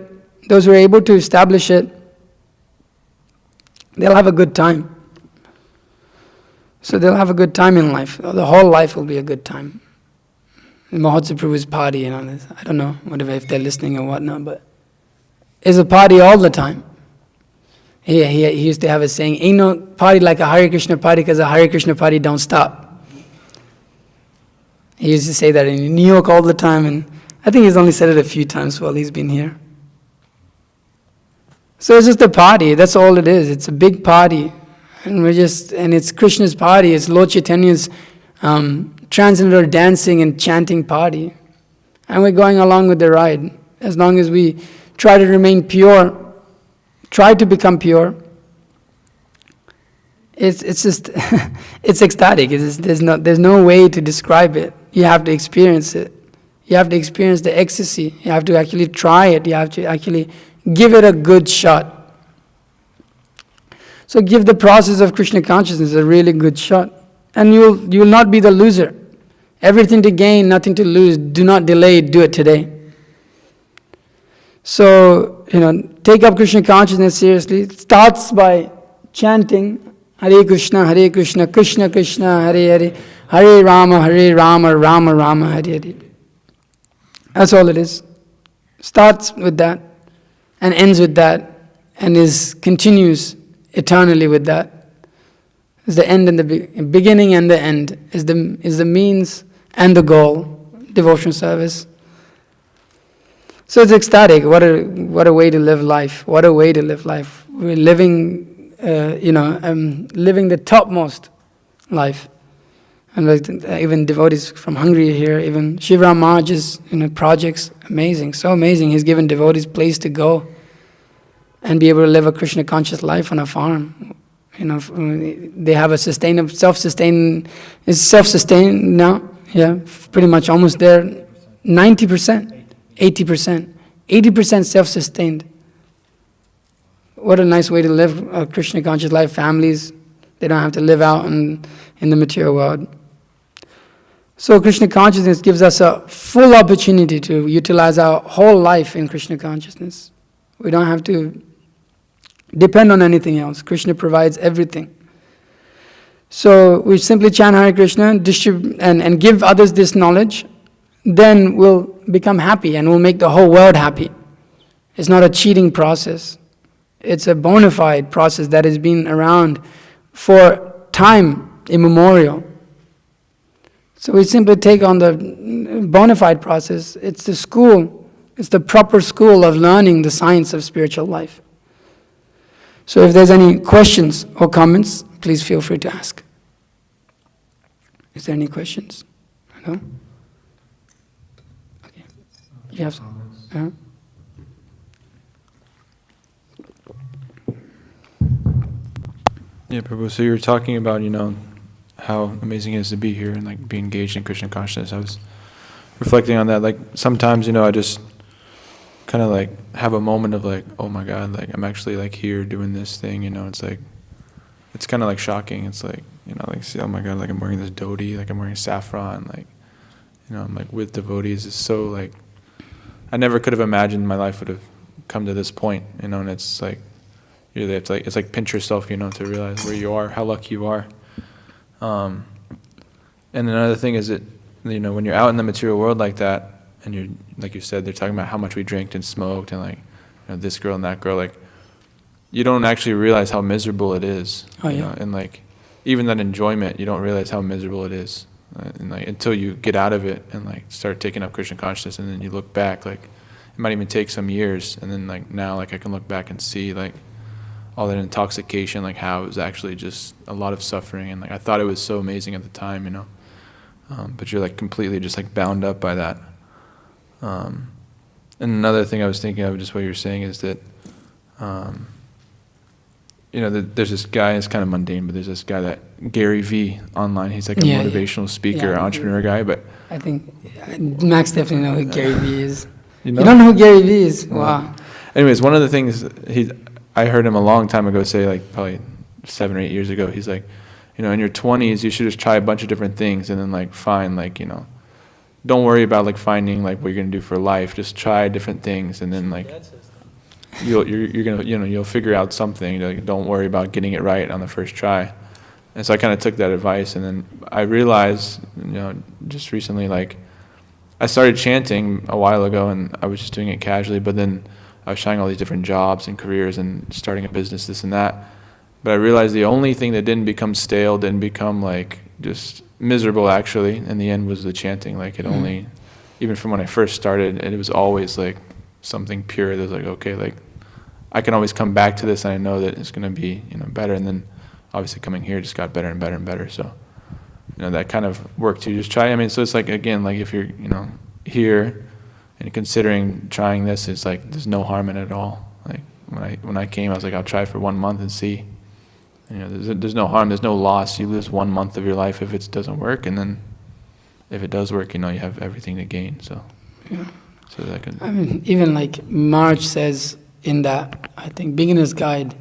those who are able to establish it, they'll have a good time. So they'll have a good time in life. The whole life will be a good time. Mahotsav Prabhu's party, I don't know whatever if they're listening or whatnot, but it's a party all the time. He used to have a saying, ain't no party like a Hare Krishna party because a Hare Krishna party don't stop. He used to say that in New York all the time, and I think he's only said it a few times while he's been here. So it's just a party, that's all it is. It's a big party. And it's Krishna's party, it's Lord Chaitanya's transcendental dancing and chanting party. And we're going along with the ride. As long as we try to remain pure, try to become pure, it's just, it's ecstatic. There's no way to describe it. You have to experience it. You have to experience the ecstasy. You have to actually try it. You have to actually give it a good shot. So give the process of Krishna consciousness a really good shot. And you will not be the loser. Everything to gain, nothing to lose. Do not delay, do it today. So, take up Krishna consciousness seriously. It starts by chanting Hare Krishna, Krishna Krishna, Hare Hare, Hare Rama, Rama Rama, Hare Hare. That's all it is. Starts with that and ends with that and continues eternally with that. Is the end and the beginning and the end is the means and the goal. Devotional service. So it's ecstatic. What a way to live life. What a way to live life. We're living, living the topmost life. And even devotees from Hungary here, even Shivram Maharaj's projects, amazing, so amazing. He's given devotees place to go and be able to live a Krishna conscious life on a farm. They have a self-sustained now. Yeah, pretty much almost there. 90%, 80%, 80% self-sustained. What a nice way to live a Krishna conscious life. Families, they don't have to live out in the material world. So Krishna consciousness gives us a full opportunity to utilize our whole life in Krishna consciousness. We don't have to depend on anything else. Krishna provides everything. So we simply chant Hare Krishna, distribute and give others this knowledge, then we'll become happy and we'll make the whole world happy. It's not a cheating process. It's a bona fide process that has been around for time immemorial. So we simply take on the bona fide process. It's the school, it's the proper school of learning the science of spiritual life. So if there's any questions or comments, please feel free to ask. Is there any questions? No? Okay. You have some? Uh-huh. Yeah, Prabhu, so you were talking about, how amazing it is to be here and be engaged in Krishna consciousness. I was reflecting on that. Sometimes, I just kind of have a moment of oh my God, I'm actually here doing this thing, it's kind of shocking. It's see, oh my God, I'm wearing this dhoti, I'm wearing saffron, I'm with devotees. It's so I never could have imagined my life would have come to this point, and it's really, it's pinch yourself, to realize where you are, how lucky you are. And another thing is that, when you're out in the material world like that, and you're, like you said, they're talking about how much we drank and smoked and this girl and that girl, you don't actually realize how miserable it is. Oh, yeah. And even that enjoyment, you don't realize how miserable it is. And until you get out of it and start taking up Krishna consciousness, and then you look back, it might even take some years, and then now I can look back and see all that intoxication, how it was actually just a lot of suffering, and I thought it was so amazing at the time, but you're completely just bound up by that. And another thing I was thinking of, just what you're saying, is that there's this guy, it's kind of mundane, but there's this guy, that Gary V online, he's a motivational speaker, entrepreneur guy, but I think Max definitely knows who Gary V is. You know? You don't know who Gary V is? Wow. Anyways, one of the things I heard him a long time ago say, probably 7 or 8 years ago, he's in your 20s, you should just try a bunch of different things and then find don't worry about like finding like what you're gonna do for life. Just try different things, and then like you're gonna you'll figure out something. Like, don't worry about getting it right on the first try. And so I kind of took that advice, and then I realized, just recently, like I started chanting a while ago, and I was just doing it casually. But then I was trying all these different jobs and careers and starting a business, this and that. But I realized the only thing that didn't become stale, didn't become like just miserable actually, in the end, was the chanting. Like it only, even from when I first started, it was always like something pure that was like, okay, like I can always come back to this, and I know that it's going to be, better. And then obviously coming here just got better and better and better. So, that kind of worked too. Just try. I mean, so it's like, again, like if you're, here and considering trying this, it's like there's no harm in it at all. Like when I came, I was like, I'll try for 1 month and see. There's no harm, there's no loss. You lose 1 month of your life if it doesn't work, and then if it does work, you have everything to gain. So, so that can. I mean, even like March says in that, I think, beginner's guide,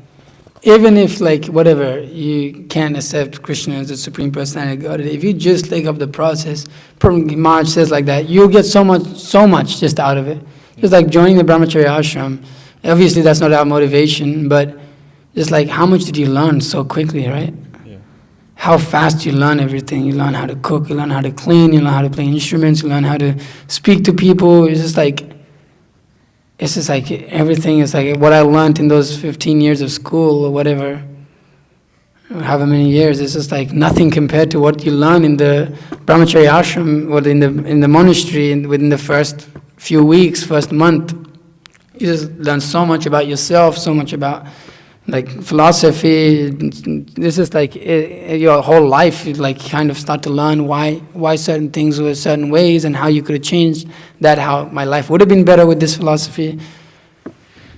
even if like whatever, you can't accept Krishna as the Supreme Personality of Godhead, if you just take up the process, March says like that, you'll get so much just out of it. Just like joining the Brahmacharya ashram, obviously that's not our motivation, but just like how much did you learn so quickly, right? Yeah. How fast you learn everything. You learn how to cook, you learn how to clean, you learn how to play instruments, you learn how to speak to people. It's just like everything is like what I learned in those 15 years of school or whatever, however many years. It's just like nothing compared to what you learn in the Brahmacharya ashram or in the monastery within the first few weeks, first month. You just learn so much about yourself, so much about like philosophy. This is like your whole life. You like kind of start to learn why certain things were certain ways and how you could have changed that, how my life would have been better with this philosophy.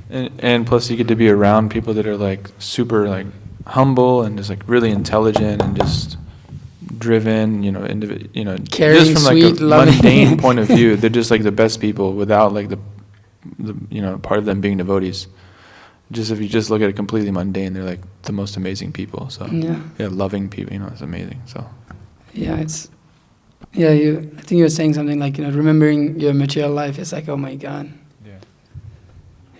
And plus you get to be around people that are like super like humble and just like really intelligent and just driven, caring, just from like sweet, a loving. mundane point of view. They're just like the best people without like the part of them being devotees. Just if you just look at it completely mundane, they're like the most amazing people. So yeah, loving people, it's amazing. So yeah, I think you were saying something like remembering your material life. It's like, oh my God.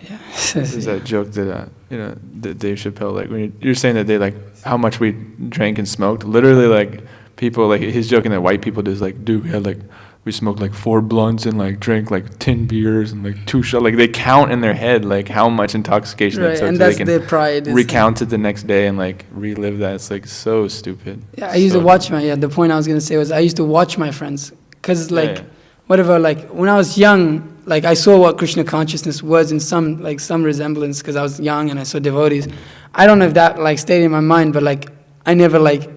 Yeah. There's that joke that that Dave Chappelle, like when you're saying that they like how much we drank and smoked. Literally, like people like he's joking that white people just like, dude, we smoked like 4 blunts and like drank like 10 beers and like 2 shots. Like they count in their head like how much intoxication they took, and so that's they can their pride. Recount it the next day and like relive that. It's like so stupid. Yeah, I used to watch the point I was gonna say was I used to watch my friends because whatever, like when I was young, like I saw what Krishna consciousness was in some resemblance because I was young and I saw devotees. I don't know if that like stayed in my mind, but like I never like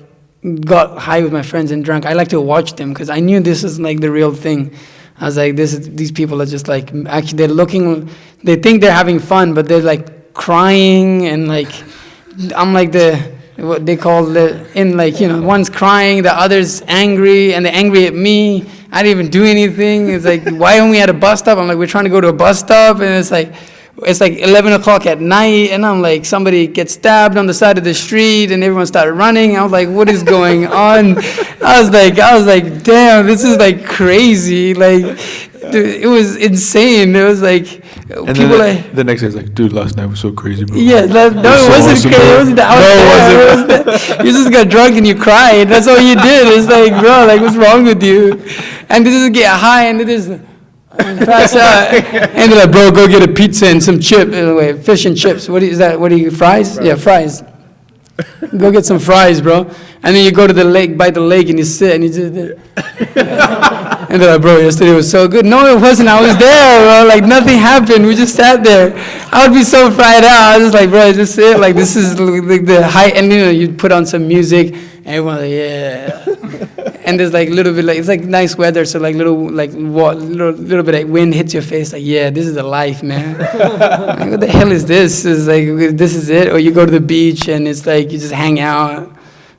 got high with my friends and drunk. I like to watch them because I knew this is like the real thing. I was like, these people are just like, actually they think they're having fun, but they're like crying and like, I'm like what they call one's crying, the other's angry, and they're angry at me. I didn't even do anything. It's like, why aren't we at a bus stop? I'm like, we're trying to go to a bus stop, and it's like 11 o'clock at night, and I'm like, somebody gets stabbed on the side of the street, and everyone started running. I was like, what is going on? I was like, damn, this is like crazy. Like, dude, it was insane. It was like, and people then the next day, it's like, dude, last night was so crazy, bro. Yeah, it wasn't crazy. It wasn't that. You just got drunk and you cried. That's all you did. It's like, bro, like, what's wrong with you? And this is get high, and it is pass out. And they're like, bro, go get a pizza and some fish and chips. What is that? What are you, fries? Yeah, fries. Go get some fries, bro. And then you go to the lake, by the lake, and you sit, and you just... And they're like, bro, yesterday was so good. No, it wasn't. I was there, bro. Like, nothing happened. We just sat there. I would be so fried out. I was just like, bro, just sit. Like, this is like the height. And, you put on some music, and everyone's like, yeah. And there's like a little bit, like, it's like nice weather, so like little bit of wind hits your face, like, yeah, this is the life, man. Like, what the hell is this? It's like, this is it? Or you go to the beach, and it's like, you just hang out,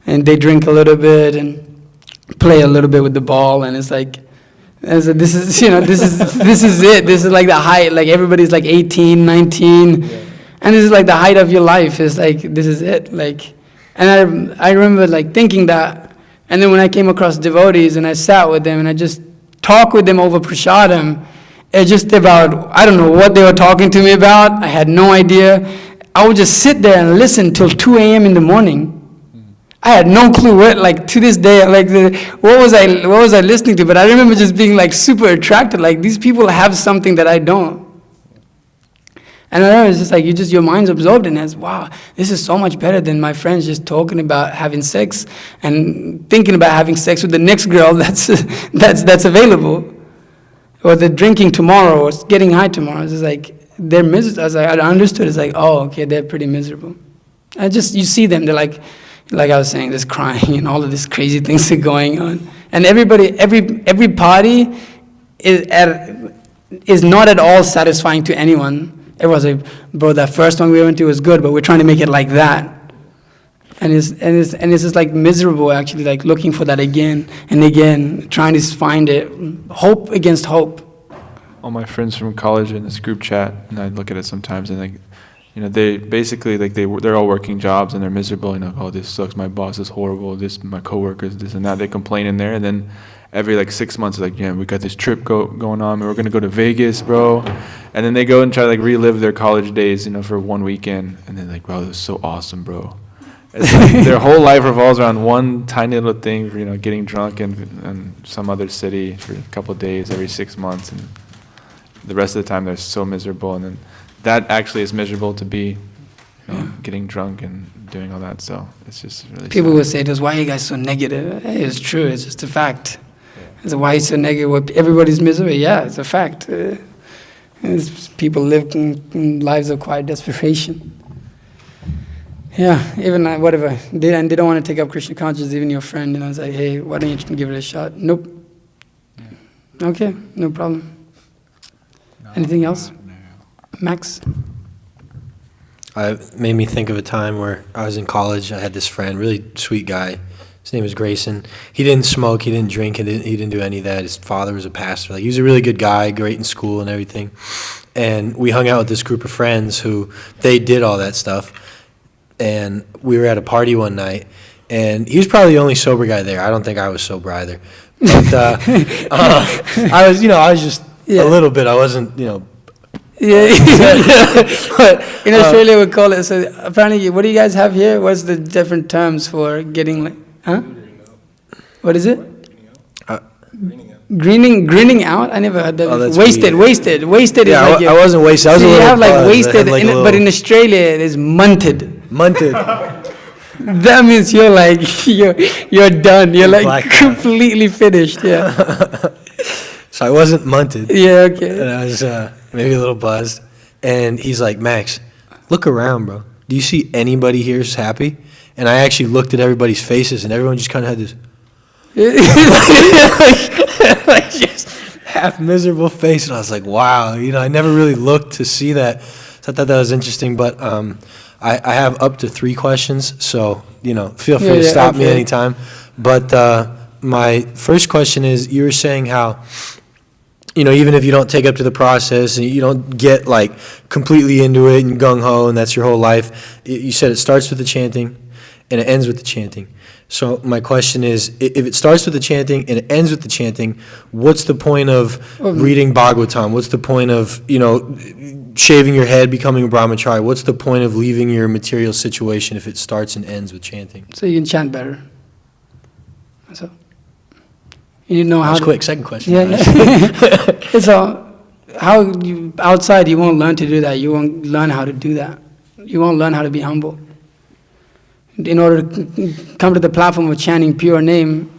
and they drink a little bit, and play a little bit with the ball, and it's like, this is it. This is like the height, like everybody's like 18, 19, and this is like the height of your life. It's like, this is it. Like, and I remember like thinking that. And then when I came across devotees and I sat with them and talk with them over prasadam. It's just about, I don't know what they were talking to me about. I had no idea. I would just sit there and listen till 2 a.m. in the morning. I had no clue what, like to this day, like what was I listening to? But I remember just being like super attracted. Like these people have something that I don't. And I know it's just like your mind's absorbed in it. Wow, this is so much better than my friends just talking about having sex and thinking about having sex with the next girl that's available, or the drinking tomorrow, or getting high tomorrow. It's just like they're miserable. I understood. It's like, oh, okay, they're pretty miserable. You see them. They're like I was saying, just crying and all of these crazy things are going on. And every party is not at all satisfying to anyone. Everyone's like, bro, that first one we went to was good, but we're trying to make it like that. And it's just like miserable, actually, like looking for that again and again, trying to find it, hope against hope. All my friends from college in this group chat, and I look at it sometimes, and like, you know, they basically like they're all working jobs and they're miserable. You know, oh, this sucks. My boss is horrible. My coworkers, this and that. They complain in there, and then every like 6 months, like, yeah, we got this trip going on. We're gonna go to Vegas, bro. And then they go and try to like relive their college days, you know, for one weekend, and then like, wow, this was so awesome, bro. It's like their whole life revolves around one tiny little thing, you know, getting drunk in some other city for a couple of days every 6 months, and the rest of the time they're so miserable. And then that actually is miserable to be, you know, getting drunk and doing all that. So it's just really people sad. would say, "Why are you guys so negative?" Hey, it's true. It's just a fact. It's why it's so negative. Everybody's miserable. Yeah, it's a fact. People live in lives of quiet desperation. Yeah, even whatever. They don't want to take up Krishna consciousness. Even your friend, you know, it's like, hey, why don't you give it a shot? Nope. Yeah. Okay, no problem. Anything else? Max? It made me think of a time where I was in college. I had this friend, really sweet guy. His name was Grayson. He didn't smoke, he didn't drink, he didn't do any of that. His father was a pastor. Like, he was a really good guy, great in school and everything. And we hung out with this group of friends who, they did all that stuff. And we were at a party one night, and he was probably the only sober guy there. I don't think I was sober either. But I was just a little bit. I wasn't, Yeah. But in Australia, we call it. So apparently, what do you guys have here? What's the different terms for getting like? Huh? What is it? Grinning out. I never heard that. Oh, that's wasted. weird. Wasted Yeah, is like I wasn't wasted. I was so a you little have like buzzed. wasted, Like but in Australia it is munted. Munted. That means you're like you're done. You're like Blacked out. completely finished. Yeah. So I wasn't munted. Yeah. Okay. And I was maybe a little buzzed. And he's like, Max, look around, bro. Do you see anybody here who's happy? And I actually looked at everybody's faces, and everyone just kind of had this, like just half miserable face. And I was like, wow, I never really looked to see that. So I thought that was interesting. But I have up to 3 questions, so, feel free to stop me anytime. But my first question is, you were saying how, even if you don't take up to the process and you don't get like completely into it and gung-ho and that's your whole life, you said it starts with the chanting and it ends with the chanting. So my question is, if it starts with the chanting and it ends with the chanting, what's the point of reading Bhagavatam? What's the point of, shaving your head, becoming a brahmachari? What's the point of leaving your material situation if it starts and ends with chanting? So you can chant better. That's all. You need to know how. That was to, quick. Second question. Yeah. So outside you won't learn to do that. You won't learn how to do that. You won't learn how to be humble. In order to come to the platform of chanting pure name,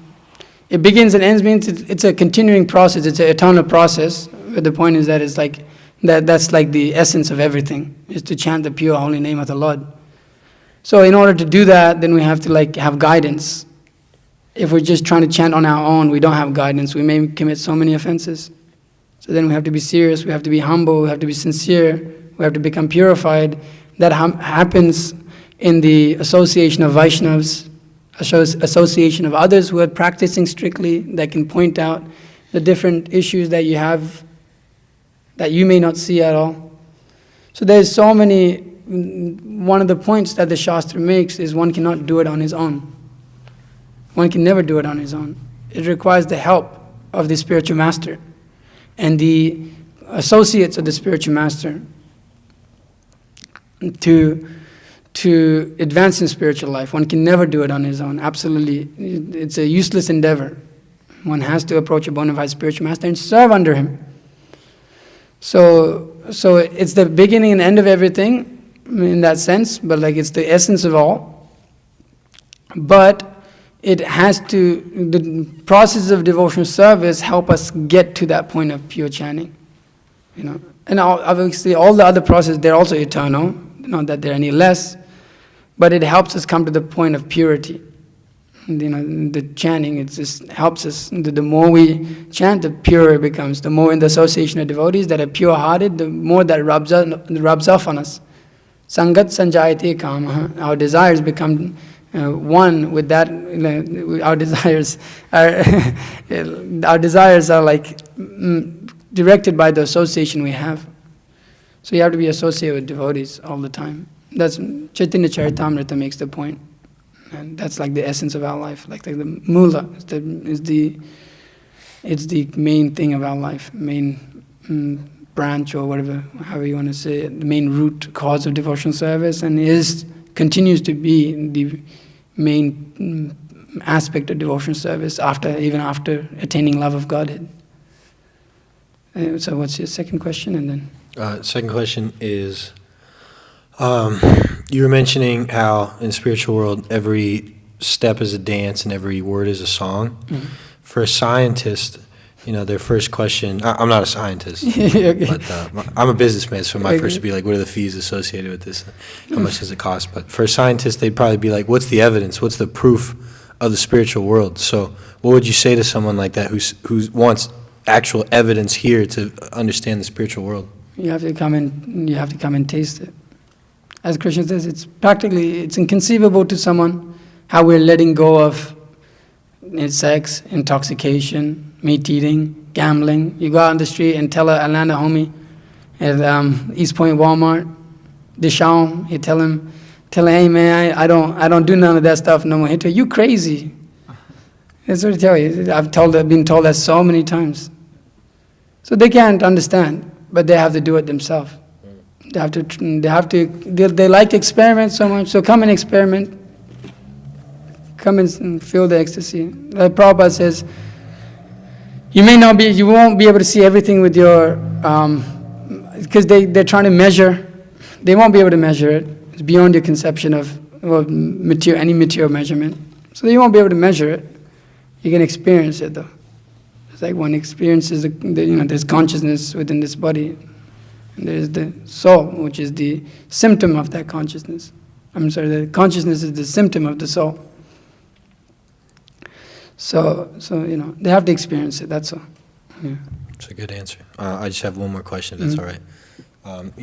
it begins and ends means it's a continuing process. It's an eternal process. But the point is that it's like that's like the essence of everything, is to chant the pure holy name of the Lord. So in order to do that, then we have to like have guidance. If we're just trying to chant on our own, we don't have guidance. We may commit so many offenses. So then we have to be serious, we have to be humble, we have to be sincere, we have to become purified. That happens in the association of Vaishnavas, association of others who are practicing strictly, that can point out the different issues that you have that you may not see at all. So there's so many, one of the points that the Shastra makes is one cannot do it on his own. One can never do it on his own. It requires the help of the spiritual master and the associates of the spiritual master to advance in spiritual life. One can never do it on his own. Absolutely. It's a useless endeavor. One has to approach a bona fide spiritual master and serve under him. So it's the beginning and end of everything in that sense, but like it's the essence of all. But it has to, the process of devotional service help us get to that point of pure chanting. You know, and obviously all the other processes, they're also eternal, not that they're any less, but it helps us come to the point of purity. You know, the chanting, it just helps us. The more we chant, the purer it becomes. The more in the association of devotees that are pure-hearted, the more that rubs off on us. Sangat sanjayate kamaha. Our desires become one with that. Our desires are like directed by the association we have. So you have to be associated with devotees all the time. That's Chaitanya Charitamrita makes the point. And that's like the essence of our life, like the mula is the main thing of our life, main branch or whatever, however you want to say it, the main root cause of devotional service, and continues to be the main aspect of devotional service even after attaining love of Godhead. So what's your second question? And then second question is, you were mentioning how in the spiritual world every step is a dance and every word is a song. Mm-hmm. For a scientist, you know, their first question, I'm not a scientist, okay. But I'm a businessman, so my first would be like, what are the fees associated with this? How much does it cost? But for a scientist, they'd probably be like, what's the evidence? What's the proof of the spiritual world? So what would you say to someone like that who wants actual evidence here to understand the spiritual world? You have to come and taste it. As Krishna says, it's inconceivable to someone how we're letting go of sex, intoxication, meat eating, gambling. You go out on the street and tell an Atlanta homie at East Point Walmart, Deshaun, you tell him, hey man, I don't do none of that stuff no more. He tell you crazy. That's what I tell you. I've been told that so many times. So they can't understand, but they have to do it themselves. They like to experiment so much, so come and experiment. Come and feel the ecstasy. Like Prabhupada says, you won't be able to see everything with your, because they're trying to measure, they won't be able to measure it. It's beyond your conception of any material measurement. So you won't be able to measure it. You can experience it though. It's like one experiences, there's consciousness within this body. And there's the soul, which is the symptom of that consciousness. The consciousness is the symptom of the soul. So they have to experience it, that's all. Yeah. That's a good answer. I just have one more question, if that's all right.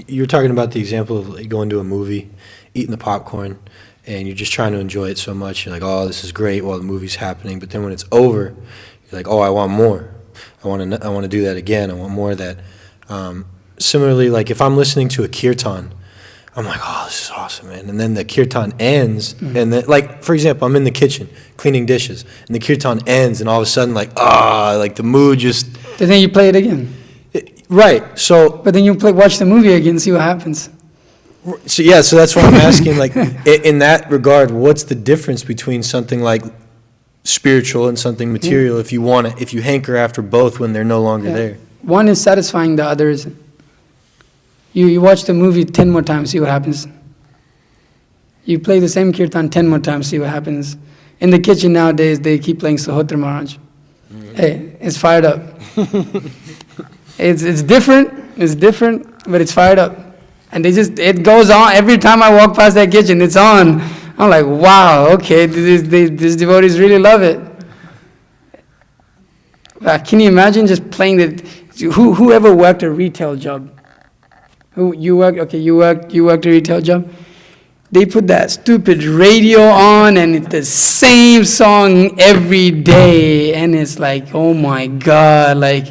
You were talking about the example of like, going to a movie, eating the popcorn, and you're just trying to enjoy it so much. You're like, oh, this is great while the movie's happening. But then when it's over, you're like, oh, I want more. I want to do that again. I want more of that. Similarly, like if I'm listening to a kirtan, I'm like, oh, this is awesome, man. And then the kirtan ends, and then, like, for example, I'm in the kitchen cleaning dishes, and the kirtan ends, and all of a sudden, like the mood just... Then you play it again. Right, so... But then you watch the movie again and see what happens. So that's what I'm asking, like, in that regard, what's the difference between something like spiritual and something material if you hanker after both when they're no longer there? One is satisfying, the other isn't. You watch the movie 10 more times, see what happens. You play the same kirtan 10 more times, see what happens. In the kitchen nowadays, they keep playing Sahotra Maharaj. Hey, it's fired up. It's different, but it's fired up. And it goes on. Every time I walk past that kitchen, it's on. I'm like, wow, okay, these devotees really love it. Can you imagine just playing whoever worked a retail job? You worked a retail job. They put that stupid radio on, and it's the same song every day, and it's like, oh my God, like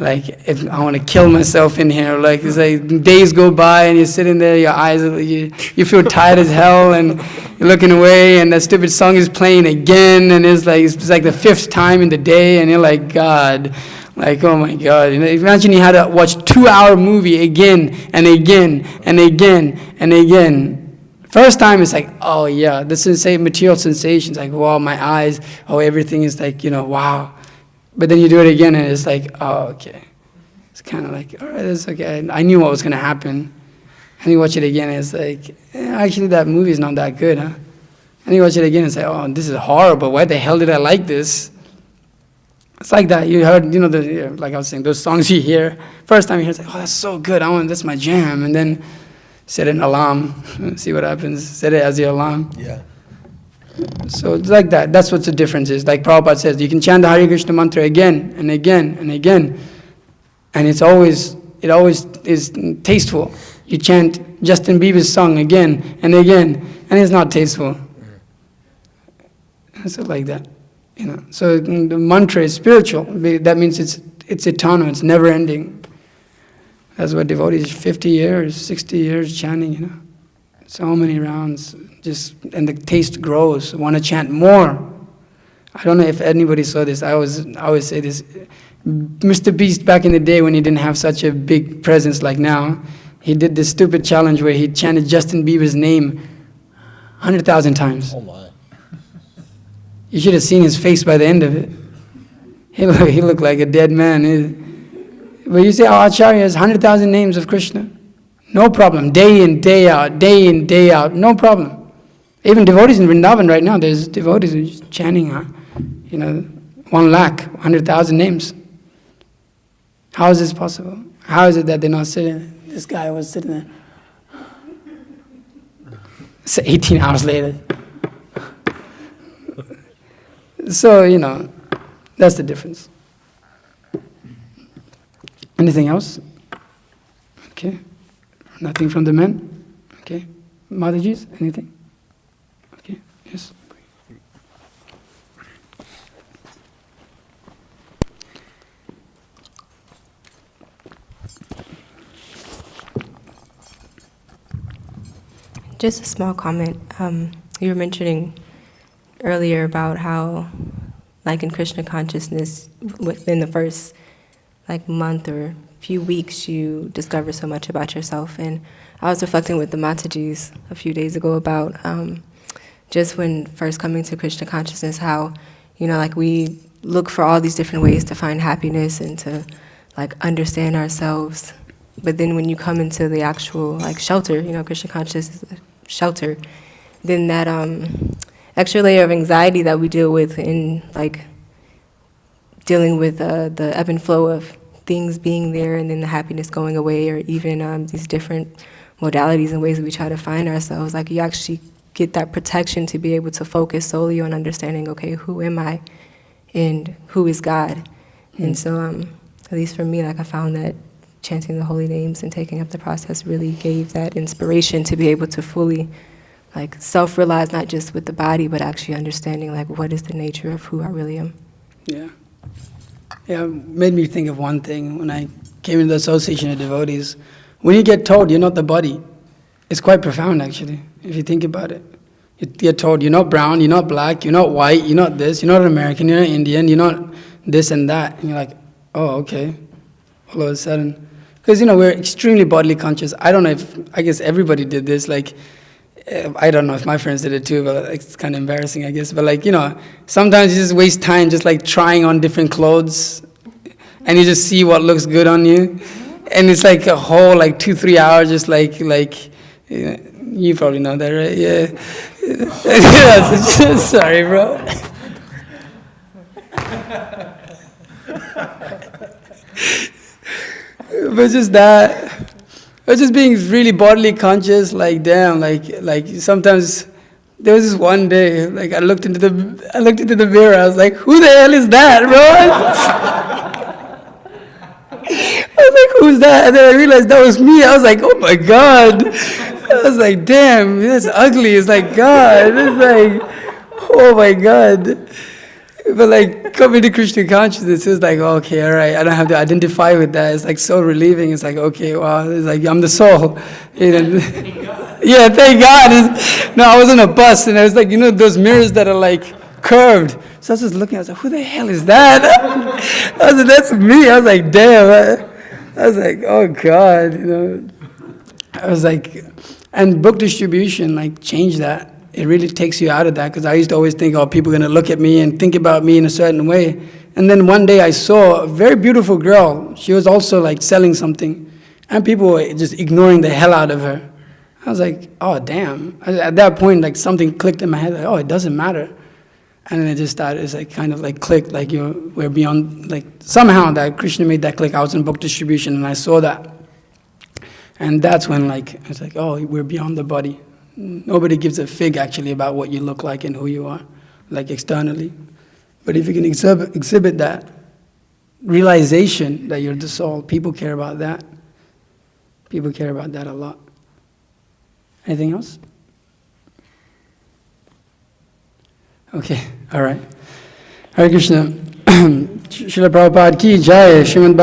Like, if I want to kill myself in here. Like, it's like days go by and you're sitting there, your eyes, you feel tired as hell, and you're looking away, and that stupid song is playing again, and it's like the 5th time in the day, and you're like, God, like, oh my God. You know, imagine you had to watch 2-hour movie again and again and again and again. First time it's like, oh yeah, the material sensations, like, wow, my eyes, oh, everything is like, wow. But then you do it again, and it's like, oh, okay. It's kind of like, all right, that's okay. I knew what was going to happen. And you watch it again, and it's like, actually, that movie is not that good, huh? And you watch it again, and say, oh, this is horrible. Why the hell did I like this? It's like that. You heard, like I was saying, those songs you hear. First time you hear, it's like, oh, that's so good. That's my jam. And then set an alarm, see what happens. Set it as your alarm. Yeah. So it's like that. That's what the difference is. Like Prabhupada says, you can chant the Hare Krishna mantra again and again and again, and it always is tasteful. You chant Justin Bieber's song again and again, and it's not tasteful. So like that, So the mantra is spiritual. That means it's eternal. It's never ending. That's what devotees 50 years, 60 years chanting. So many rounds. And the taste grows. Want to chant more. I don't know if anybody saw this. I always say this. Mr. Beast, back in the day when he didn't have such a big presence like now, he did this stupid challenge where he chanted Justin Bieber's name 100,000 times. Oh my. You should have seen his face by the end of it. He looked like a dead man. But you say, Acarya has 100,000 names of Krishna. No problem. Day in, day out, no problem. Even devotees in Vrindavan right now, there's devotees who are chanting, 100,000 names. How is this possible? How is it that they're not sitting? This guy was sitting there. It's 18 hours later. So, that's the difference. Anything else? Okay. Nothing from the men? Okay. Mataji's, anything? Okay, yes. Just a small comment. You were mentioning earlier about how, like in Krishna consciousness, within the first month or few weeks, you discover so much about yourself. And I was reflecting with the Matajis a few days ago about just when first coming to Krishna consciousness, how, we look for all these different ways to find happiness and to, understand ourselves. But then when you come into the actual, shelter, Krishna consciousness is a shelter, then that extra layer of anxiety that we deal with in, dealing with the ebb and flow of things being there and then the happiness going away, or even these different modalities and ways that we try to find ourselves, you actually get that protection to be able to focus solely on understanding, okay, who am I and who is God? Mm-hmm. And so, at least for me, I found that chanting the holy names and taking up the process really gave that inspiration to be able to fully self-realize, not just with the body, but actually understanding what is the nature of who I really am. Yeah. Yeah, it made me think of one thing when I came into the Association of Devotees. When you get told you're not the body, it's quite profound, actually, if you think about it. You get told you're not brown, you're not black, you're not white, you're not this, you're not American, you're not Indian, you're not this and that. And you're like, oh, okay, all of a sudden. Because, we're extremely bodily conscious. I don't know I guess everybody did this, I don't know if my friends did it too, but it's kind of embarrassing, I guess. But sometimes you just waste time just trying on different clothes, and you just see what looks good on you, and it's a whole 2-3 hours just you probably know that, right? Yeah. Sorry, bro. But just that. But just being really bodily conscious, damn, sometimes there was this one day, I looked into the mirror, I was like, who the hell is that, bro? I was like, who's that? And then I realized that was me. I was like, oh my God. I was like, damn, that's ugly. It's God. It's oh my God. But like coming to Krishna consciousness is like, okay, all right, I don't have to identify with that. It's like so relieving. It's like, okay, wow, it's like I'm the soul. You know? Yeah, thank God. No, I was on a bus and I was like, those mirrors that are like curved. So I was just looking, I was like, who the hell is that? I was like, that's me. I was like, damn. I was like, oh God, I was like, and book distribution like changed that. It really takes you out of that, because I used to always think, oh, people are going to look at me and think about me in a certain way. And then one day I saw a very beautiful girl. She was also like selling something, and people were just ignoring the hell out of her. I was like, oh, damn. At that point, like something clicked in my head, like, oh, it doesn't matter. And then it just started, it's like kind of like clicked, like we're beyond, like somehow that Krishna made that click. I was in book distribution and I saw that. And that's when like, it's like, oh, we're beyond the body. Nobody gives a fig actually about what you look like and who you are, like externally. But if you can exhibit that realization that you're the soul, people care about that. People care about that a lot. Anything else? Okay, all right. Hare Krishna. Srila Prabhupada ki jai. Srimad